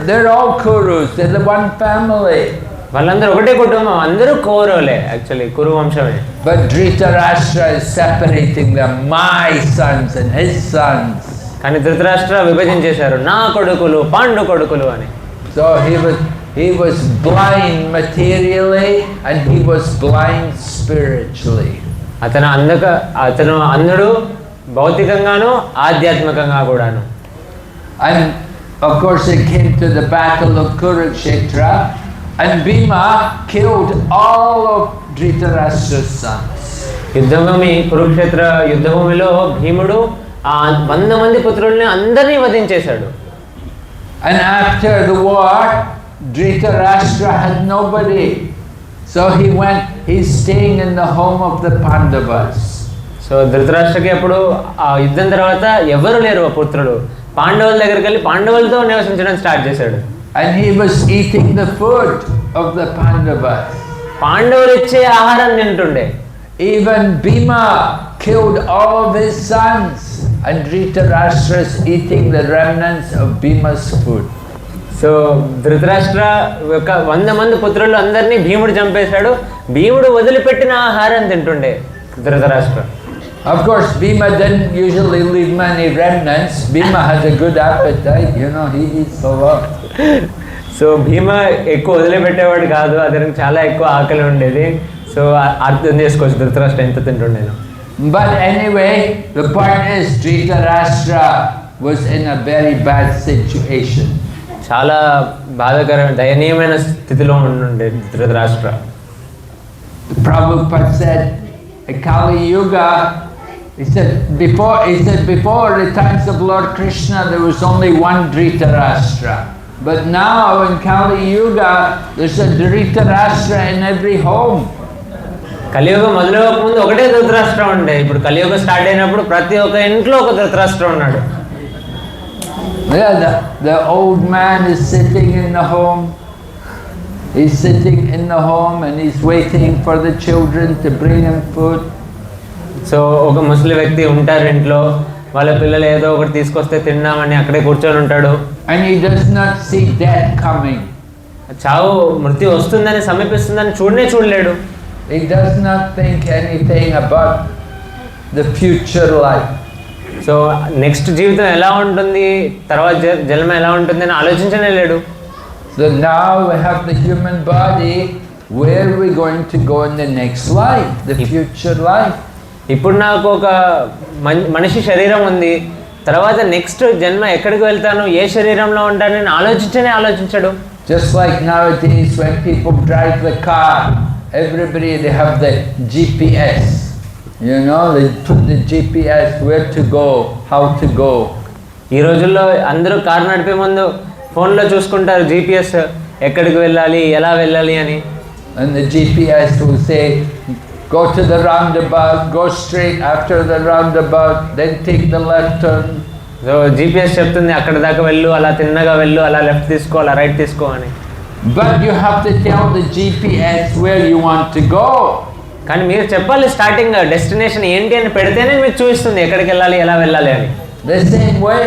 B: they're all Kurus, they're the one family.
A: వాళ్ళందరూ ఒకటే కుటుంబం, అందరూ కౌరవులే, యాక్చువల్లీ కురు వంశమే.
B: But Dhritarashtra is separating them, my sons and his sons.
A: కానీ ధృతరాష్ట్ర విభజించేశారు నా కొడుకులు పాండు కొడుకులు అని.
B: So he was blind materially and he was blind spiritually.
A: అతను అంధుడు భౌతికంగాను ఆధ్యాత్మికంగా కూడాను.
B: And of course it came to the battle of Kurukshetra and Bhima killed all of Dhritarashtra's sons.
A: యుద్ధభూమి Kurukshetra యుద్ధభూమిలో భీముడు ఆ 100 మంది పుత్రుల్ని అందరినీ వధించేశాడు.
B: And after the war, Dhritarashtra had nobody. So he's staying in the home of the Pandavas.
A: So ధృతరాష్ట్రకి అప్పుడు ఆ యుద్ధం తర్వాత ఎవరు లేరు పుత్రుడు, పాండవుల దగ్గరికి వెళ్ళి పాండవులతో నివసించడం స్టార్ట్ చేశాడు.
B: And he was eating the food of the Pandavas.
A: పాండవులు ఇచ్చే ఆహారం తింటుండే.
B: even Bhima killed all of his sons, and Dhritarashtra is eating the remnants of Bhima's food.
A: So Dhritarashtra యొక్క 100 మంది పుత్రులు అందరినీ భీముడు చంపేశాడు. భీముడు వదిలిపెట్టిన ఆహారం తింటుండే Dhritarashtra.
B: Of course, Bhima didn't usually leave many remnants. Bhima has a good appetite, you know, he eats a lot.
A: So భీమ ఎక్కువ వదిలిపెట్టేవాడు కాదు, అతనికి చాలా ఎక్కువ ఆకలి ఉండేది. సో అర్థం చేసుకోవచ్చు ధృతరాష్ట్ర ఎంత తింటుండేను.
B: But anyway, the point is Dhritarashtra was in a very bad situation.
A: చాలా బాధాకరమైన దయనీయమైన స్థితిలో ఉండే Dhritarashtra.
B: Prabhupada said, in Kali Yuga, he said before the times of Lord Krishna there was only one Dhritarashtra. But now in Kali Yuga there's a Dhritarashtra in every home.
A: కలియుగం మొదలవక ముందు ఒకటే ధృతరాష్ట్రం ఉండే. ఇప్పుడు కలియుగం స్టార్ట్ అయినప్పుడు ప్రతి ఒక్క ఇంట్లో ఒక ధృతరాష్ట్రం ఉన్నాడు.
B: Yeah, the old man is sitting in the home. He's sitting in the home and he's waiting for the children to bring him food.
A: So ఒక ముసలి వ్యక్తి ఉంటారు ఇంట్లో, వాళ్ళ పిల్లలు ఏదో ఒకటి తీసుకొస్తే తిన్నామని అక్కడే కూర్చొని ఉంటాడు.
B: And he does not see death coming.
A: చావు మృత్యు వస్తుందని సమీపిస్తుందని చూడలేడు.
B: He does not think anything about the future life.
A: So next జీవితం ఎలా ఉంటుంది, తర్వాత జన్మ ఎలా ఉంటుంది అని ఆలోచించనే లేడు.
B: So now we have the human body. Where are we going to go in the next life, the future life?
A: ఇప్పుడు నాకు ఒక మనిషి శరీరం ఉంది, తర్వాత నెక్స్ట్ జన్మ ఎక్కడికి వెళ్తాను, ఏ శరీరంలో ఉంటానని ఆలోచించడు.
B: Just like nowadays when people drive the car, everybody they have the GPS. You know, they put the GPS where to go, how to go.
A: ఈ రోజుల్లో అందరూ కార్ నడిపే ముందు ఫోన్లో చూసుకుంటారు GPS ఎక్కడికి వెళ్ళాలి, ఎలా వెళ్ళాలి అని.
B: And the GPS will say, go to the roundabout, go straight after the roundabout, then take the left turn.
A: So GPS చెప్తుంది అక్కడ దాకా వెళ్ళు, అలా తిన్నగా వెళ్ళు, అలా లెఫ్ట్ తీసుకో, అలా రైట్ తీసుకో అని.
B: But you have to tell the GPS where you want to go.
A: కానీ మీరు చెప్పాలి స్టార్టింగ్ డెస్టినేషన్ ఏంటి అని పెడితేనే మీకు చూపిస్తుంది ఎక్కడికి వెళ్ళాలి, ఎలా వెళ్ళాలి అని.
B: The same way,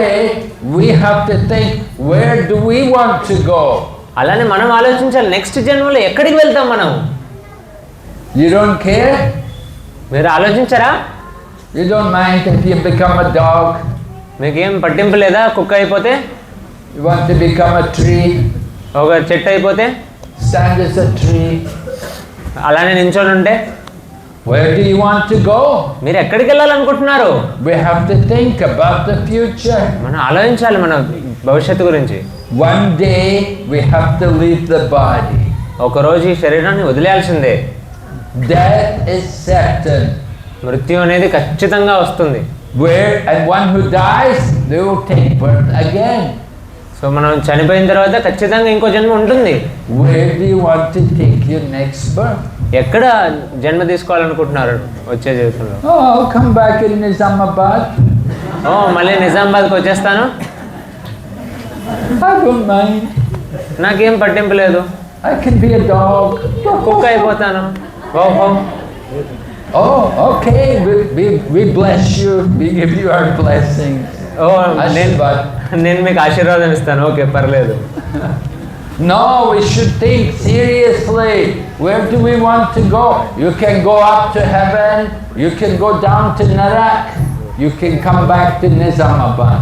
B: we have to think, where do we want to go?
A: అలానే మనం ఆలోచించాలి నెక్స్ట్ జన్మలో ఎక్కడికి వెళ్తాం మనం.
B: You don't care?
A: మీరు ఆలోచించరా?
B: You don't mind if you become a dog?
A: మీకేం పట్టింపు లేదా కుక్క అయిపోతే?
B: You want to become a tree?
A: ఒక చెట్టు అయిపోతే?
B: Stand as a tree.
A: అలానే నించొని ఉంటే?
B: Where do you want to go?
A: మీరు ఎక్కడికి వెళ్ళాలనుకుంటున్నారు?
B: We have to think about the future.
A: మనం ఆలోచించాలి మన భవిష్యత్తు గురించి.
B: One day we have to leave the body.
A: ఒకరోజు ఈ శరీరాన్ని వదిలేయాల్సిందే.
B: Death is certain.
A: మృత్యు అనేది ఖచ్చితంగా వస్తుంది.
B: And one who dies, they will take birth again.
A: So మనం చనిపోయిన తర్వాత ఖచ్చితంగా ఇంకో జన్మ ఉంటుంది.
B: Where do you want to take your next birth?
A: ఎక్కడ జన్మ తీసుకోవాలనుకుంటున్నారు వచ్చే జీవితంలో?
B: Oh, I'll come back in Nizamabad.
A: మళ్ళీ నిజామాబాద్కి వచ్చేస్తాను,
B: I don't mind.
A: నాకేం పట్టింపు లేదు,
B: I can be a dog.
A: కుక్క అయిపోతాను.
B: Oh, okay. We bless you. We give you our blessings.
A: నేను మీకు ఆశీర్వాదం ఇస్తాను. ఓకే, పర్లేదు.
B: No, we should think seriously. Where do we want to go? You can go up to heaven. You can go down to Narak. You can come back to Nizamabad.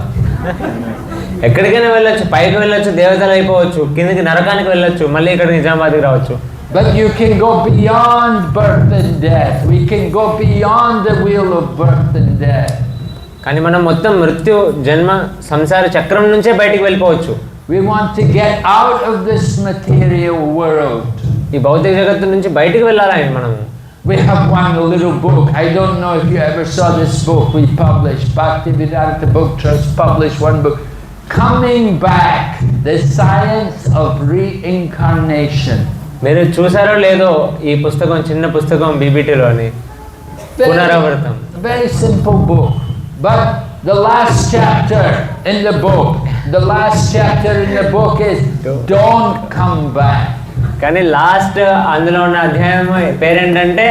A: ఎక్కడికైనా వెళ్ళొచ్చు, పైకి వెళ్ళొచ్చు, దేవతలు అయిపోవచ్చు, కిందకి నరకానికి వెళ్ళొచ్చు, మళ్ళీ ఇక్కడ నిజామాబాద్కి రావచ్చు.
B: But you can go beyond birth and death. We can go beyond the wheel of birth and death.
A: కానీ మనం మొత్తం మృత్యు జన్మ సంసార చక్రం నుంచే బయటికి వెళ్ళిపోవచ్చు.
B: We want to get out of this material world.
A: ఈ భౌతిక జగత్తు నుంచి బయటికి వెళ్ళాలని మనం.
B: We have one little book. I don't know if you ever saw this book we published. Bhaktivedanta Book Trust published one book, Coming Back, the Science of Reincarnation.
A: మీరు చూసారో లేదో ఈ పుస్తకం, చిన్న పుస్తకం బీబీటీలోని పునరావృతం.
B: Very simple book. But the last chapter in the book is don't come back.
A: కానీ last అందులో ఉన్న అధ్యాయం పేరేంటంటే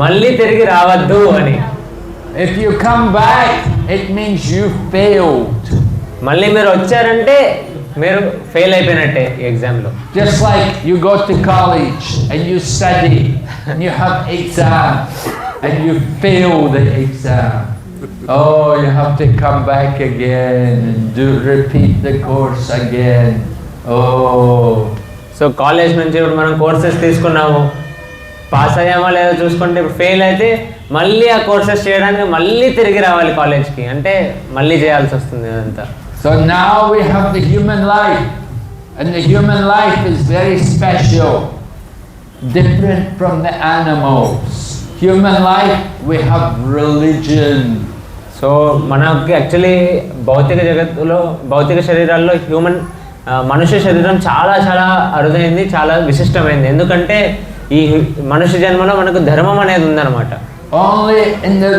A: మళ్ళీ తిరిగి రావద్దు అని.
B: If you come back, it means you failed.
A: మళ్ళీ మీరు వచ్చారంటే మీరు ఫెయిల్ అయిపోయినట్టే ఈ ఎగ్జామ్లో.
B: Just like you go to college and you study and you have exam and you fail the exam. Oh, you have to come back again and repeat the course again. Oh.
A: So college నుంచి ఇప్పుడు మనం courses తీసుకున్నాము, pass అయ్యామా లేదో చూసుకుంటే ఇప్పుడు fail అయితే మళ్ళీ ఆ కోర్సెస్ చేయడానికి మళ్ళీ తిరిగి రావాలి కాలేజ్కి, అంటే మళ్ళీ చేయాల్సి వస్తుంది అదంతా.
B: So now we have the human life, and the human life is very special, different from the animals. Human life, we have religion.
A: So మనకి యాక్చువల్లీ భౌతిక జగత్తులో భౌతిక శరీరాల్లో మనుష్య శరీరం చాలా చాలా అరుదైంది, చాలా విశిష్టమైంది. ఎందుకంటే ఈ మనుష్య జన్మలో మనకు ధర్మం అనేది ఉందన్నమాట.
B: Only in the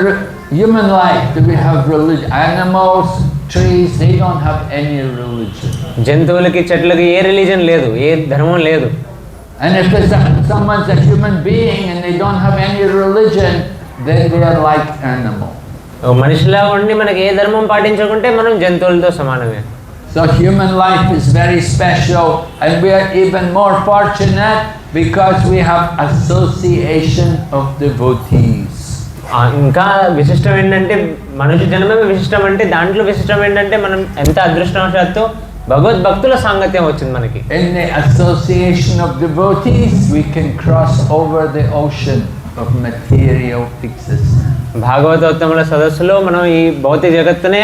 B: human life do we have religion. Animals, trees, they don't have any religion.
A: జంతువులకి చెట్లకి ఏ రిలీజన్ లేదు, ఏ ధర్మం లేదు.
B: And if someone's a human being and they don't have any religion, then they are like animals.
A: మనిషిలా ఉండి మనకి ఏ ధర్మం పాటించకుంటే మనం జంతువులతో సమానమే.
B: So human life is very special, and we are even more fortunate because we have association of devotees.
A: ఇంకా విశిష్టం ఏంటంటే మనుష్య జన్మమే విశిష్టం, అంటే దాంట్లో విశిష్టం ఏంటంటే మనం ఎంత అదృష్టవశాత్తు భగవద్భక్తుల సాంగత్యం వచ్చింది మనకి.
B: In the association of devotees, we can cross over the ocean of material existence.
A: భాగవతోత్తముల సదస్సులో మనం ఈ భౌతిక జగత్తునే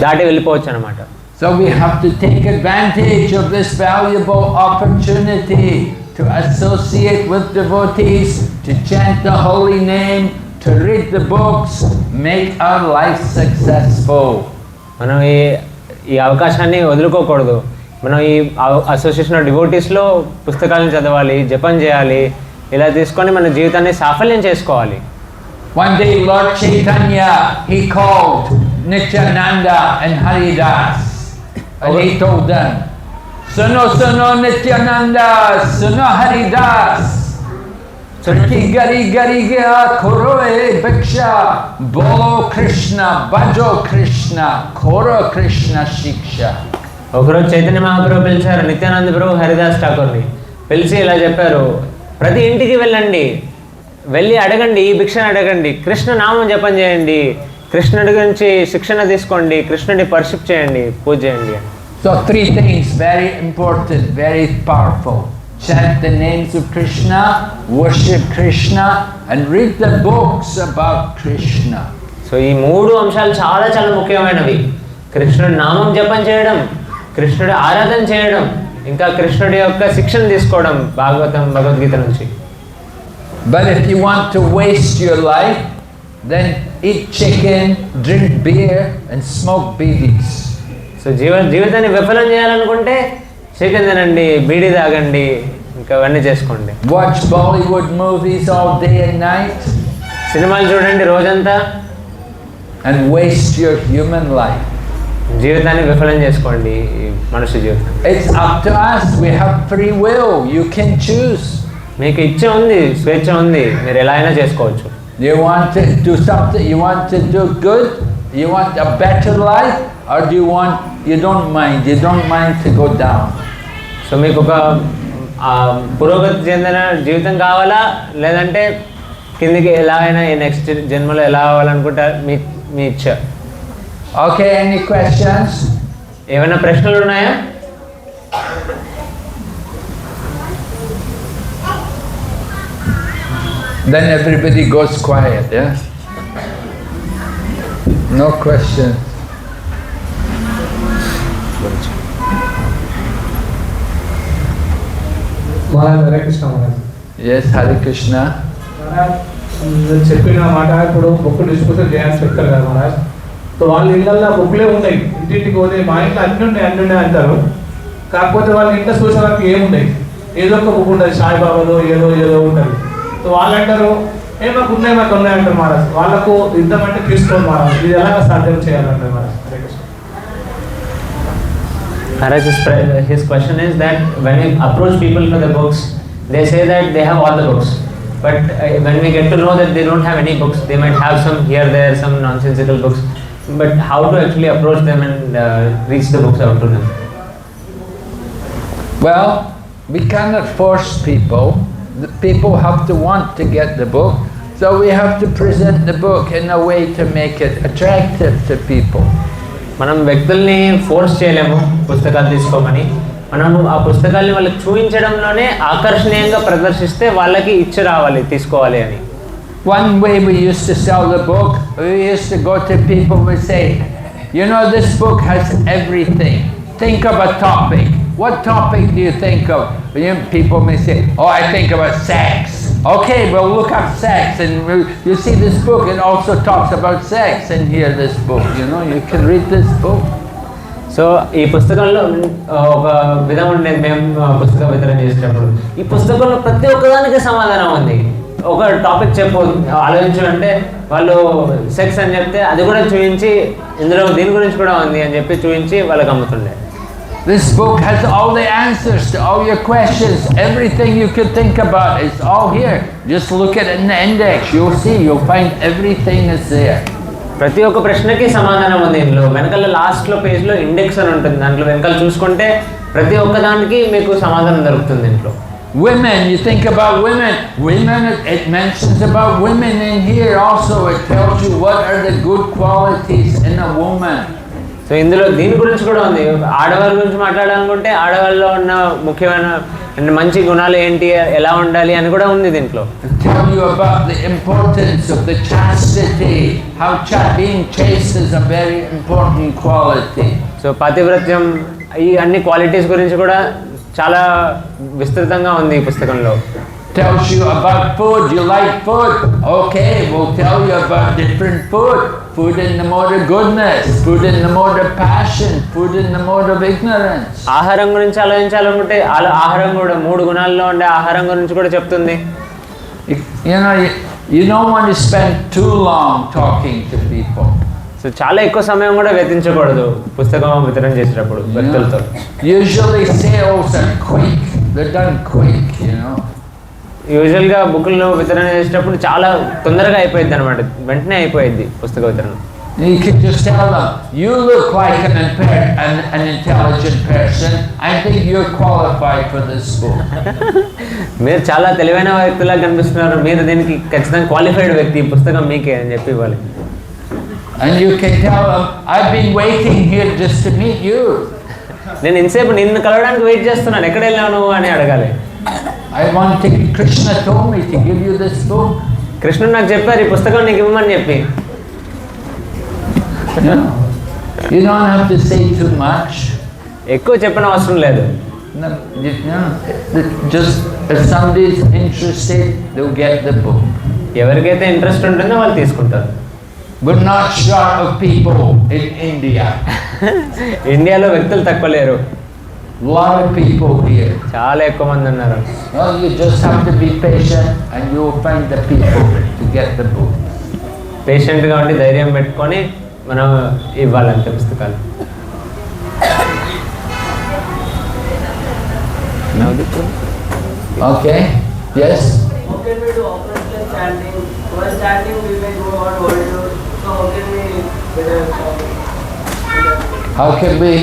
A: దాటి వెళ్ళిపోవచ్చు అన్నమాట.
B: So we have to take advantage of this valuable opportunity to associate with devotees, to chant the holy name, to read the books, make our life successful.
A: మనం ఈ అవకాశాన్ని వదులుకోకూడదు. మనం ఈ అసోసియేషన్ ఆఫ్ డివోటీస్లో పుస్తకాలను చదవాలి, జపం చేయాలి, ఇలా తీసుకొని మన జీవితాన్ని సాఫల్యం చేసుకోవాలి.
B: One day Lord Chaitanya, he called Nityananda and Haridas, and he told them, Suno suno Nityananda, suno Haridas, Triki gari gari gya koroe bhiksha, bolo Krishna, bhajo Krishna, koro Krishna shiksha.
A: ఒకరోజు చైతన్య మహాప్రభు పిలిచారు నిత్యానంద ప్రభు హరిదాస్ ఠాకూర్ని. పిలిచి ఇలా చెప్పారు, ప్రతి ఇంటికి వెళ్ళండి, వెళ్ళి అడగండి, ఈ భిక్షను అడగండి, కృష్ణ నామం జపం చేయండి, కృష్ణుడి గురించి శిక్షణ తీసుకోండి, కృష్ణుడిని పర్షిప్ చేయండి, పూజ చేయండి.
B: So three things very important, very powerful. Chant the names of Krishna, worship Krishna, and read the books about Krishna.
A: So ఈ మూడు అంశాలు చాలా చాలా ముఖ్యమైనవి. కృష్ణుడి నామం జపం చేయడం, కృష్ణుడి ఆరాధన చేయడం, ఇంకా కృష్ణుడి యొక్క శిక్షణ తీసుకోవడం భగవద్గీత నుంచి.
B: But if you want to waste your life, then eat chicken, drink beer, and smoke bidis.
A: So జీవితాన్ని విఫలం చేయాలనుకుంటే చికెన్ తినండి, బీడీ తాగండి, ఇంకా అవన్నీ చేసుకోండి.
B: Watch Bollywood movies all day and night.
A: సినిమాలు చూడండి రోజంతా,
B: and waste your human life.
A: జీవితాన్ని విఫలం చేసుకోండి, మనుష్య జీవితం.
B: It's up to us. We have free will. You can choose.
A: మీకు ఇచ్చ ఉంది, స్వేచ్ఛ ఉంది, మీరు ఎలా అయినా చేసుకోవచ్చు.
B: You want to do something, you want to do good, you want a better life, or do you don't mind to go down.
A: So మీకు ఒక పురోగతి చెందిన జీవితం కావాలా, లేదంటే కిందికి ఎలా అయినా ఈ నెక్స్ట్ జన్మలో ఎలా అవ్వాలనుకుంటారు, మీ ఇచ్చ.
B: Okay, any questions?
A: ఏమైనా ప్రశ్నలు ఉన్నాయా?
B: Then everybody goes quiet, yeah? No questions.
C: Hare Krishna Maharaj.
B: Yes, Hare Krishna.
C: చెప్పిన మాట ఇప్పుడు బుక్ డిస్పోజల్ చేయాలని చెప్తారు కదా మహారాజ్. సో వాళ్ళ ఇళ్ళల్లో బుక్లే ఉన్నాయి, ఇంటింటికి పోతే మా ఇంట్లో అన్నీ ఉన్నాయి అంటారు. కాకపోతే వాళ్ళ ఇంట్లో చూసేవాళ్ళకి ఏమున్నాయి, ఏదో ఒక బుక్ ఉంటుంది, సాయిబాబాలో ఏదో ఉంటుంది. సో వాళ్ళు అంటారు మాకు ఉన్నాయి అంటారు మహారాజ్. వాళ్ళకు ఇద్దామంటే తీసుకోండి మహారాజ్, ఇది ఎలా సాధ్యం చేయాలంటారు Maharaj. Hare Krishna.
A: Maharaj, his question is that when we approach people for the books, they say that they have all the books. But when we get to know that they don't have any books, they might have some here, there, some nonsensical books. But how to actually approach them and reach the books out to them?
B: Well, we cannot force people. The people have to want to get the book. So we have to present the book in a way to make it attractive to people.
A: మనం వ్యక్తుల్ని force చేయలేము పుస్తకాలు తీసుకోమని. మనం ఆ పుస్తకాల్ని వాళ్ళకి చూపించడంలోనే ఆకర్షణీయంగా ప్రదర్శిస్తే వాళ్ళకి ఇచ్చి రావాలి, తీసుకోవాలి అని.
B: One way we used to sell the book, we used to go to people and say, you know, this book has everything. Think of a topic. What topic do you think of? People may say, oh, I think about sex. Okay, well, look up sex, and you see this book, it also talks about sex in here, this book, you know, you can read this book.
A: So ఈ పుస్తకంలో ఒక విధం ఉండేది, మేము పుస్తక వితరణ చేసేటప్పుడు ఈ పుస్తకంలో ప్రతి ఒక్కదానికి సమాధానం ఉంది. ఒక టాపిక్ చెప్పు, ఆలోచించు అంటే వాళ్ళు సెక్స్ అని చెప్తే అది కూడా చూపించి ఇందులో దీని గురించి కూడా ఉంది అని చెప్పి చూపించి వాళ్ళకి అమ్ముతుండే.
B: This book has all the answers to all your questions. Everything you could think about is all here. Just look at it in the index. You'll see. You'll find everything is there.
A: ప్రతి ఒక్క ప్రశ్నకి సమాధానం ఉంది ఇందులో. వెనకాల లాస్ట్లో పేజ్లో index అని ఉంటుంది. దాంట్లో వెనకాల చూసుకుంటే ప్రతి ఒక్క దానికి మీకు సమాధానం దొరుకుతుంది ఇంట్లో.
B: Women, you think about women. Women, it mentions about women in here also. It tells you what are the good qualities in a woman.
A: So ఇందులో దీని గురించి కూడా ఉంది. ఆడవాళ్ళ గురించి మాట్లాడాలనుకుంటే ఆడవాళ్ళలో ఉన్న ముఖ్యమైన మంచి గుణాలు ఏంటి, ఎలా ఉండాలి అని కూడా ఉంది దీంట్లో.
B: Tell you about the importance of the chastity, how being chaste is a very important quality.
A: So పాతివ్రత్యం, ఈ అన్ని క్వాలిటీస్ గురించి కూడా చాలా విస్తృతంగా ఉంది ఈ పుస్తకంలో.
B: Tells you about food. You like food? Okay, we'll tell you about different food. Food in the mode of goodness, food in the mode of passion, food in the mode of ignorance.
A: ఆహారం గురించి ఆలోచించాలనుకుంటే ఆహారం కూడా 3 గుణాల్లో ఉండే ఆహారం గురించి కూడా చెప్తుంది.
B: You know, you don't want to spend too long talking to people.
A: So చాలా ఎక్కువ సమయం కూడా వ్యతించకూడదు పుస్తకం వితరణ చేసేటప్పుడు వ్యక్తులతో.
B: Usually sales are quick. They're done quick, you know.
A: యూజువల్గా బుక్లు వితరణ చేసేటప్పుడు చాలా తొందరగా అయిపోయింది అనమాట, వెంటనే అయిపోయింది పుస్తక వితరణ.
B: You can just tell them, you look like an intelligent person. I think you're qualified for this book.
A: మీరు చాలా తెలివైన వ్యక్తులా కనిపిస్తున్నారు, మీరు దీనికి ఖచ్చితంగా క్వాలిఫైడ్ వ్యక్తి, ఈ పుస్తకం మీకే అని చెప్పి ఇవ్వాలి.
B: And you can tell them, I've been waiting here just to meet you.
A: నేను ఇంతసేపు నిన్ను కలవడానికి వెయిట్ చేస్తున్నాను, ఎక్కడ వెళ్ళావు నువ్వు అని అడగాలి.
B: Krishna told me to give you this book.
A: కృష్ణుడు నాకు చెప్పారు ఈ పుస్తకం నీకు ఇవ్వమని చెప్పి.
B: You don't have to say too much.
A: ఎక్కువ చెప్పిన అవసరం లేదు.
B: No, just if somebody is interested, they'll get the book.
A: ఎవరికైతే ఇంట్రెస్ట్ ఉంటుందో వాళ్ళు తీసుకుంటారు.
B: We're not short of people in India.
A: ఇండియాలో వ్యక్తులు తక్కువ లేరు.
B: A lot of people here.
A: చాలా ఎక్కువ మంది ఉన్నారు.
B: Well, you just have to be patient and you will find the people to get the book.
A: పేషెంట్గా ఉండి ధైర్యం పెట్టుకొని మనం ఇవ్వాలంటే పుస్తకాలు.
B: Okay, yes?
D: How can we do operational chanting? While chanting we may go on world tour. So how can we
B: How can we?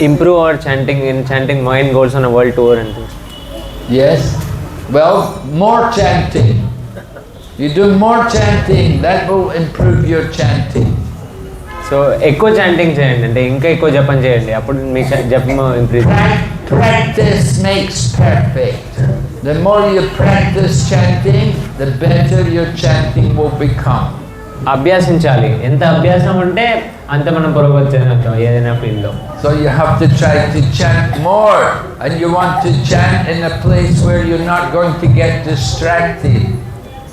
A: Improve our chanting in chanting mind goals on a world tour and things.
B: Yes. Well, more chanting. You do more chanting, that will improve your chanting.
A: So ఎక్కువ chanting చేయండి, అంటే ఇంకా ఎక్కువ జపం చేయండి, అప్పుడు మీ జపం improve.
B: Practice makes perfect. The more you practice chanting, the better your chanting will become.
A: అభ్యాసించాలి, ఎంత అభ్యాసం ఉంటే అంత మనం పురోగతి ఏదైనా ఫీల్డ్లో.
B: So you have to try to chant more, and you want to chant in a place where you're not going to get distracted.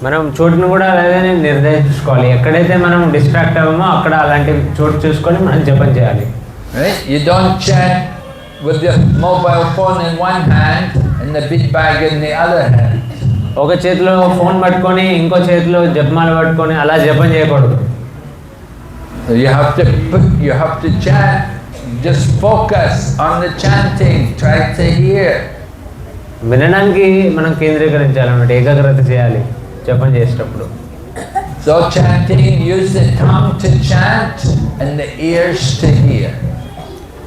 A: మనం చోటును కూడా అలాగే నిర్దేశించుకోవాలి, ఎక్కడైతే మనం డిస్ట్రాక్ట్ అవ్వమో అక్కడ అలాంటి చోటు చూసుకొని మనం జపం చేయాలి.
B: Right? You don't chant with your mobile phone in one hand and the big bag in the other hand.
A: ఒక చేతిలో ఫోన్ పట్టుకొని ఇంకో చేతిలో జపమాల పట్టుకొని అలా జపం చేయకూడదు.
B: So you have to chant. Just focus on the chanting. Try to hear.
A: వినడానికి మనం కేంద్రీకరించాలన్నమాట, ఏకాగ్రత చేయాలి జపం చేసేటప్పుడు.
B: So chanting, use the tongue to chant and the ears to hear.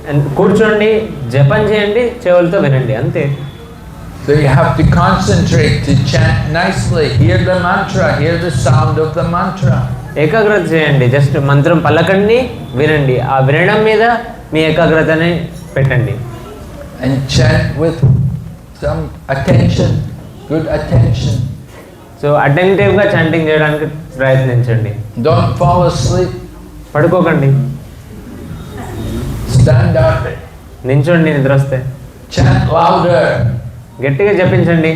A: And కూర్చోండి, జపం చేయండి, చెవులతో వినండి, అంతే.
B: So you have to concentrate to chant nicely, hear the mantra, hear the sound of the mantra.
A: ఏకాగ్రత చేయండి, జస్ట్ మంత్రం పలకండి, వినండి, ఆ వినడం మీద మీ ఏకాగ్రతని పెట్టండి.
B: And chant with some attention, good attention.
A: So అటెంటివ్గా చాంటింగ్ చేయడానికి ప్రయత్నించండి.
B: Don't fall asleep.
A: పడుకోకండి,
B: Stand up.
A: నించోండి నిద్ర వస్తే.
B: Chant louder.
A: గట్టిగా జపించండి.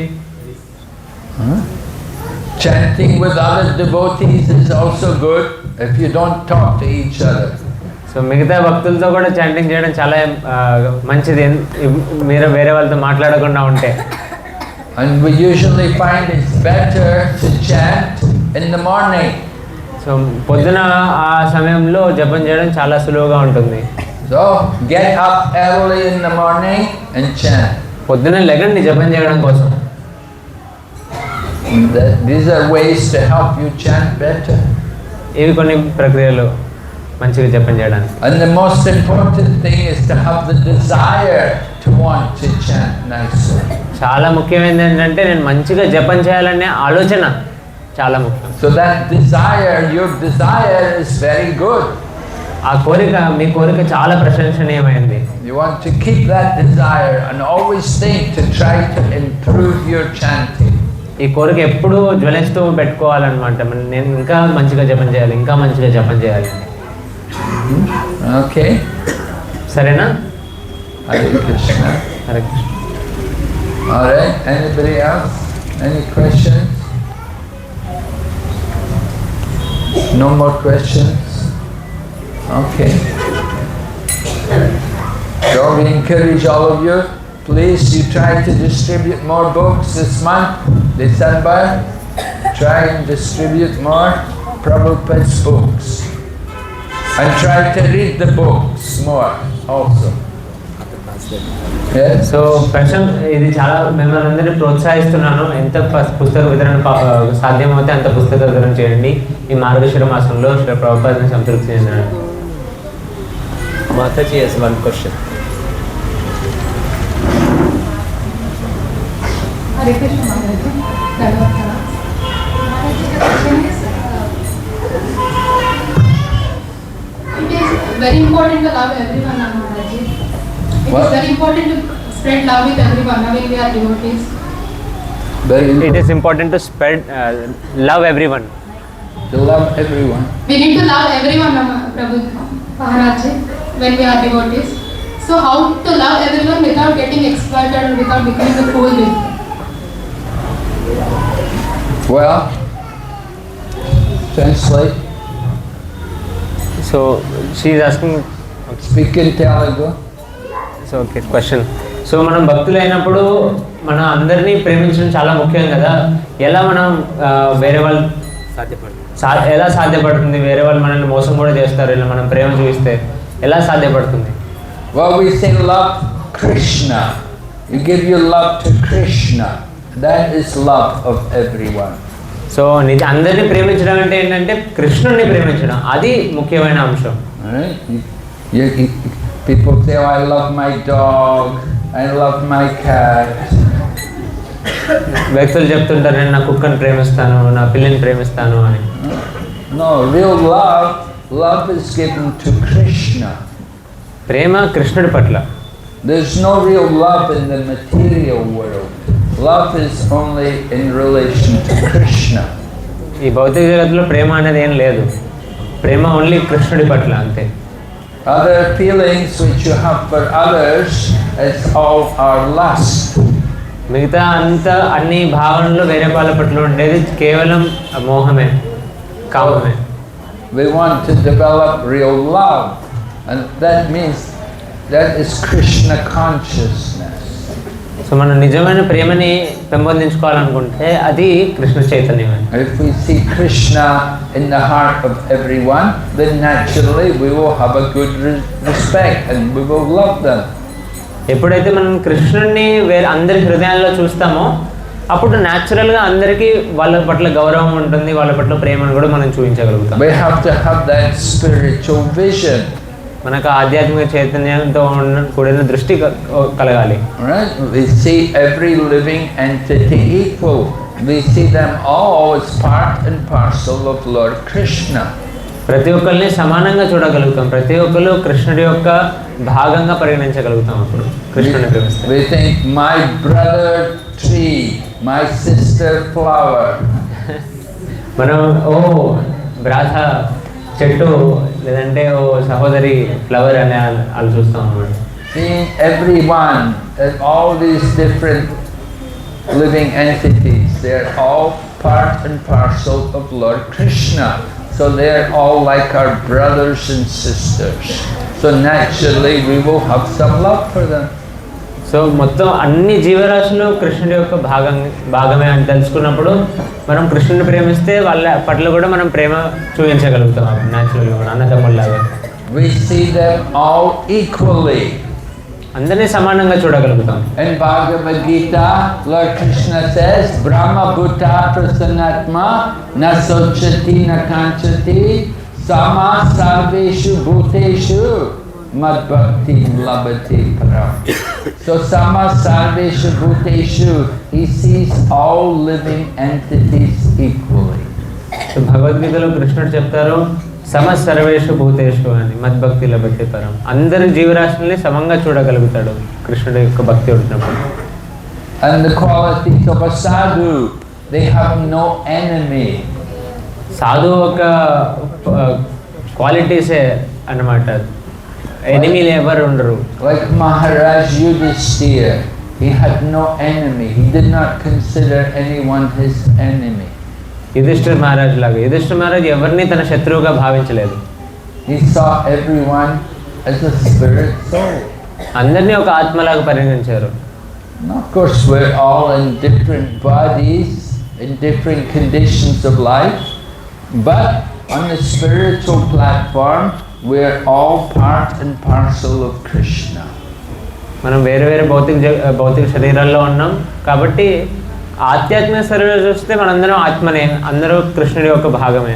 B: Chanting with other devotees is also good if you don't talk to each other.
A: So మిగతా భక్తులతో కూడా చాంటింగ్ చేయడం చాలా మంచిది, మీరు వేరే వాళ్ళతో మాట్లాడకుండా ఉంటే.
B: And we usually find it's better to chant in the morning.
A: So పొద్దున ఆ సమయంలో జపం చేయడం చాలా సులువుగా ఉంటుంది.
B: So get up early in the morning and chant.
A: పొద్దున లెగండి జపం చేయడం కోసం.
B: These are ways to help you chant better.
A: ఇవి కొన్ని ప్రక్రియలు మంచిగా జపం చేయడానికి.
B: And the most important thing is to have the desire to want to chant nicely.
A: చాలా ముఖ్యమైనది ఏంటంటే నేను మంచిగా జపం చేయాలనే ఆలోచన చాలా ముఖ్యం.
B: So that desire, your desire is very good.
A: ఆ కోరిక, మీ కోరిక చాలా ప్రశంసనీయమైంది.
B: You want to keep that desire and always think to try to improve your chanting.
A: ఈ కోరిక ఎప్పుడూ జ్వలిస్తూ పెట్టుకోవాలన్నమాట. నేను ఇంకా మంచిగా జపం చేయాలి, ఇంకా మంచిగా జపం చేయాలి.
B: Okay?
A: సరేనా?
B: Hare Krishna.
A: Hare Krishna.
B: All right. Anybody else? Any questions? No more questions? Okay. So we encourage all of you, please, you try to distribute more books this month, December. Try and distribute more Prabhupada's books. And try to read the books more also. Yes?
A: So ఇది చాలా మిమ్మల్ని అందరినీ ప్రోత్సహిస్తున్నాను. ఎంత పుస్తక వితరణ సాధ్యమవుతే అంత పుస్తక వితరణ చేయండి ఈ మార్గశిర మాసంలో శ్రీ ప్రభుపాదని సంతృప్తి చెందడానికి.
E: Mataji has one question.
F: Hare Krishna Mataji. Namaskar. Mataji, the question is, it is very important to love everyone, Mataji. It
B: What?
F: is very important to spread love with everyone when we are devotees.
B: Very
A: It
B: important
A: is important to spread love everyone.
B: to love everyone.
F: We need to love everyone, Prabhu Maharaji, when we are devotees. So how to love everyone without getting exploited or without becoming a fool with?
B: Well, translate.
A: So she is asking.
B: Speak in Telugu.
A: So okay question. So మనం భక్తులు అయినప్పుడు మనం అందరినీ ప్రేమించడం చాలా ముఖ్యం కదా. ఎలా మనం వేరే వాళ్ళు ఎలా సాధ్యపడుతుంది? వేరే వాళ్ళు మనల్ని మోసం కూడా చేస్తారు, ఇలా మనం ప్రేమ చూపిస్తే ఎలా సాధ్యపడుతుంది?
B: Well, we say love Krishna. You give your love to Krishna. That is love of everyone.
A: So అందరినీ ప్రేమించడం అంటే ఏంటంటే కృష్ణుడిని ప్రేమించడం, అది ముఖ్యమైన అంశం.
B: Alright? People say, oh, I love my dog, I love my cat.
A: వ్యక్తులు చెప్తుంటారు నేను నా కుక్కని ప్రేమిస్తాను, నా పిల్లిని ప్రేమిస్తాను అని.
B: No, real love is given to Krishna.
A: ప్రేమ కృష్ణుడి పట్ల.
B: There's no real love in the material world. Love is only in relation to Krishna.
A: ఈ భౌతిక జగత్తులో ప్రేమ అనేది ఏం లేదు, ప్రేమ ఓన్లీ కృష్ణుడి పట్ల అంతే.
B: Other feelings which you have for others is all our lust.
A: మిగతా అంతా అన్ని భావనలు వేరే వాళ్ళ పట్ల ఉండేది కేవలం మోహమే, కామమే.
B: We want to develop real love, and that means that is Krishna consciousness.
A: So మనం నిజమైన ప్రేమని పెంపొందించుకోవాలనుకుంటే అది కృష్ణ చైతన్యమే.
B: If we see Krishna in the heart of everyone, then naturally we will have a good respect and we will love them.
A: ఎప్పుడైతే మనం కృష్ణుడిని అందరి హృదయాల్లో చూస్తామో అప్పుడు న్యాచురల్గా అందరికీ వాళ్ళ పట్ల గౌరవం ఉంటుంది, వాళ్ళ పట్ల ప్రేమను కూడా మనం చూపించగలుగుతాం.
B: We have to have that spiritual vision.
A: మనకు ఆధ్యాత్మిక చైతన్యంతో కూడిన దృష్టి కలగాలి.
B: Right? We see every living entity equal. We see them all as part and parcel of Lord Krishna.
A: ప్రతి ఒక్కరిని సమానంగా చూడగలుగుతాం, ప్రతి ఒక్కరు కృష్ణుడి యొక్క భాగంగా పరిగణించగలుగుతాం. అప్పుడు కృష్ణుని ప్రేమిస్తే
B: We think my brother tree, my sister flower.
A: మనం ఓ బ్రాత చెట్టు లేదంటే ఓ సహోదరి ఫ్లవర్ అని వాళ్ళు చూస్తాం అన్నమాట.
B: Seeing everyone, all these different living entities, they're all part and parcel of Lord Krishna. So they're all like our brothers and sisters. So naturally we will have some love for them.
A: So మొత్తం అన్ని జీవరాశులు కృష్ణుడి యొక్క భాగమే అని తెలుసుకున్నప్పుడు మనం కృష్ణుని ప్రేమిస్తే వాళ్ళ పట్ల కూడా మనం ప్రేమ చూపించగలుగుతాం న్యాచురల్గా కూడా అన్నదమ్ముల్లాగా.
B: We see them all equally.
A: అందరినీ సమానంగా చూడగలుగుతాం.
B: In Bhagavad Gita, Lord Krishna says, Brahma Bhuta Prasanatma na sochati na kanchati sama sarveshu bhuteshu mad bhakti labhati param. So sama sarveshu bhuteshu, he sees all living entities equally.
A: So భగవద్గీతలో కృష్ణుడు చెప్తారు సమ సర్వేషు భూతేషు అని మద్భక్తి లభతే పరం. అందరి జీవరాశుల్ని సమంగా చూడగలుగుతాడు కృష్ణుడి యొక్క భక్తి ఉంటున్నప్పుడు.
B: And the qualities of a sadhu, they have no enemy.
A: సాధు ఒక క్వాలిటీసే అన్నమాట, ఎనిమీలు ఎవరు ఉండరు.
B: Like Maharaj Yudhishthira, he had no enemy. He did not consider anyone his enemy.
A: Yudhishthira Maharaj లాగా యుధిష్ఠిర మహారాజ్ ఎవరిని తన శత్రువుగా భావించలేదు.
B: He saw everyone as a spirit soul.
A: అందరినీ ఒక ఆత్మలాగా పరిగణించారు.
B: And of course, we're all in different bodies, in different conditions of life, but on the spiritual platform, we're all part and parcel of Krishna.
A: మనం వేరే వేరే భౌతిక శరీరాల్లో ఉన్నాం కాబట్టి ఆధ్యాత్మిక శరీరం చూస్తే మనందరం ఆత్మనే, అందరూ కృష్ణుడి యొక్క భాగమే.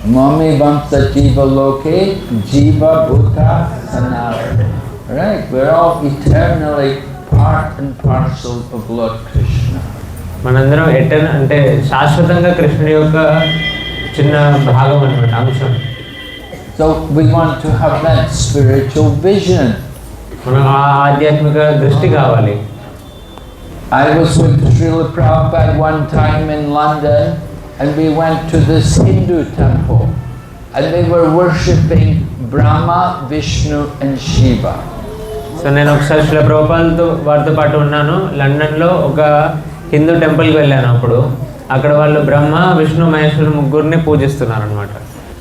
B: Mami Vamsa Jiva Loke Jiva Bhuta Sanatana. Right? We're all eternally part and parcel of Lord Krishna.
A: మనందరం అంటే శాశ్వతంగా కృష్ణుడి యొక్క చిన్న భాగం అన్నమాట, అంశం.
B: So we want to have that spiritual vision.
A: మనం ఆ ఆధ్యాత్మిక దృష్టి కావాలి.
B: I was with Srila Prabhupada one time in London, and we went to this Hindu temple, and they were worshipping Brahma, Vishnu and Shiva.
A: So నేను ఒకసారి శ్రీల ప్రభుపాద్ వారితో పాటు ఉన్నాను. లండన్లో ఒక హిందూ టెంపుల్కి వెళ్ళాను. అప్పుడు అక్కడ వాళ్ళు బ్రహ్మ విష్ణు మహేశ్వరు ముగ్గురిని పూజిస్తున్నారు అనమాట.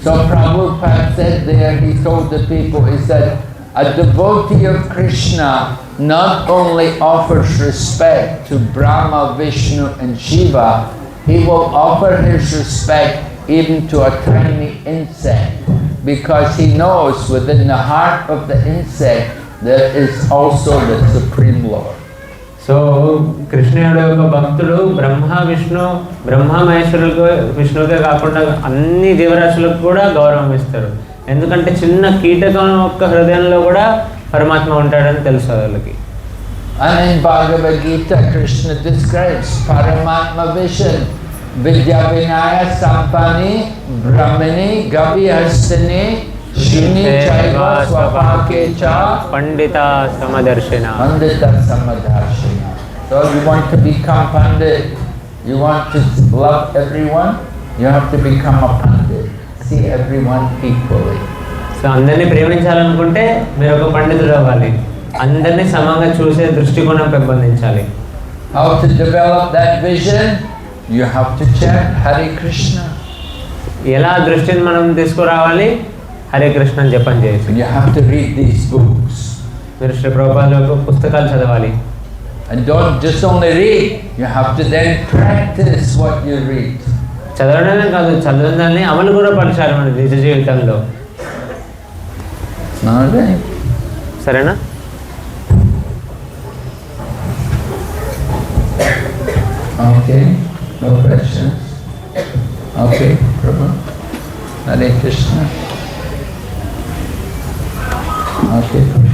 B: So Prabhupada said there, he told the people, he said, a devotee of Krishna not only offers respect to Brahma, Vishnu and Shiva, he will offer his respect even to a tiny insect, because he knows within the heart of the insect there is also the Supreme Lord.
A: So కృష్ణుడు యొక్క భక్తుడు బ్రహ్మ మహేశ్వరులకు విష్ణువుకే కాకుండా అన్ని జీవరాశులకు కూడా గౌరవం ఇస్తారు. ఎందుకంటే చిన్న కీటకం యొక్క హృదయంలో కూడా పరమాత్మ ఉంటాడని తెలుసు వాళ్ళకి.
B: And in Bhagavad Gita, Krishna describes Paramatma vision. Vidya Vinaya Sampani Brahmani Gavihastani Shuni Chaiva Swapakecha
A: Pandita Samadarshina.
B: Pandita Samadarshina. So you want to become Pandit, you want to love everyone, you have to become a Pandit. See everyone equally.
A: So అందరినీ ప్రేమించాలనుకుంటే మీరు ఒక పండితుడు అవ్వాలి, అందరినీ సమంగా చూసే దృష్టికోణం పెంపొందించాలి.
B: How to develop that vision? You have to chant Hare Krishna.
A: ఎలా దృష్టిని మనం తీసుకురావాలి? హరే కృష్ణ అని జపం చేయొచ్చు.
B: You have to read these books.
A: మీరు శ్రీ ప్రభుపాద యొక్క పుస్తకాలు చదవాలి.
B: And don't just only read, you have to then practice what you read.
A: చదవడమే కాదు, చదివిన దాన్ని అమలు కూడా పరచాలి మన నిజ జీవితంలో.
B: Alright.
A: సరేనా?
B: Okay, no questions. Okay, Prabhu. Hare Krishna. Okay.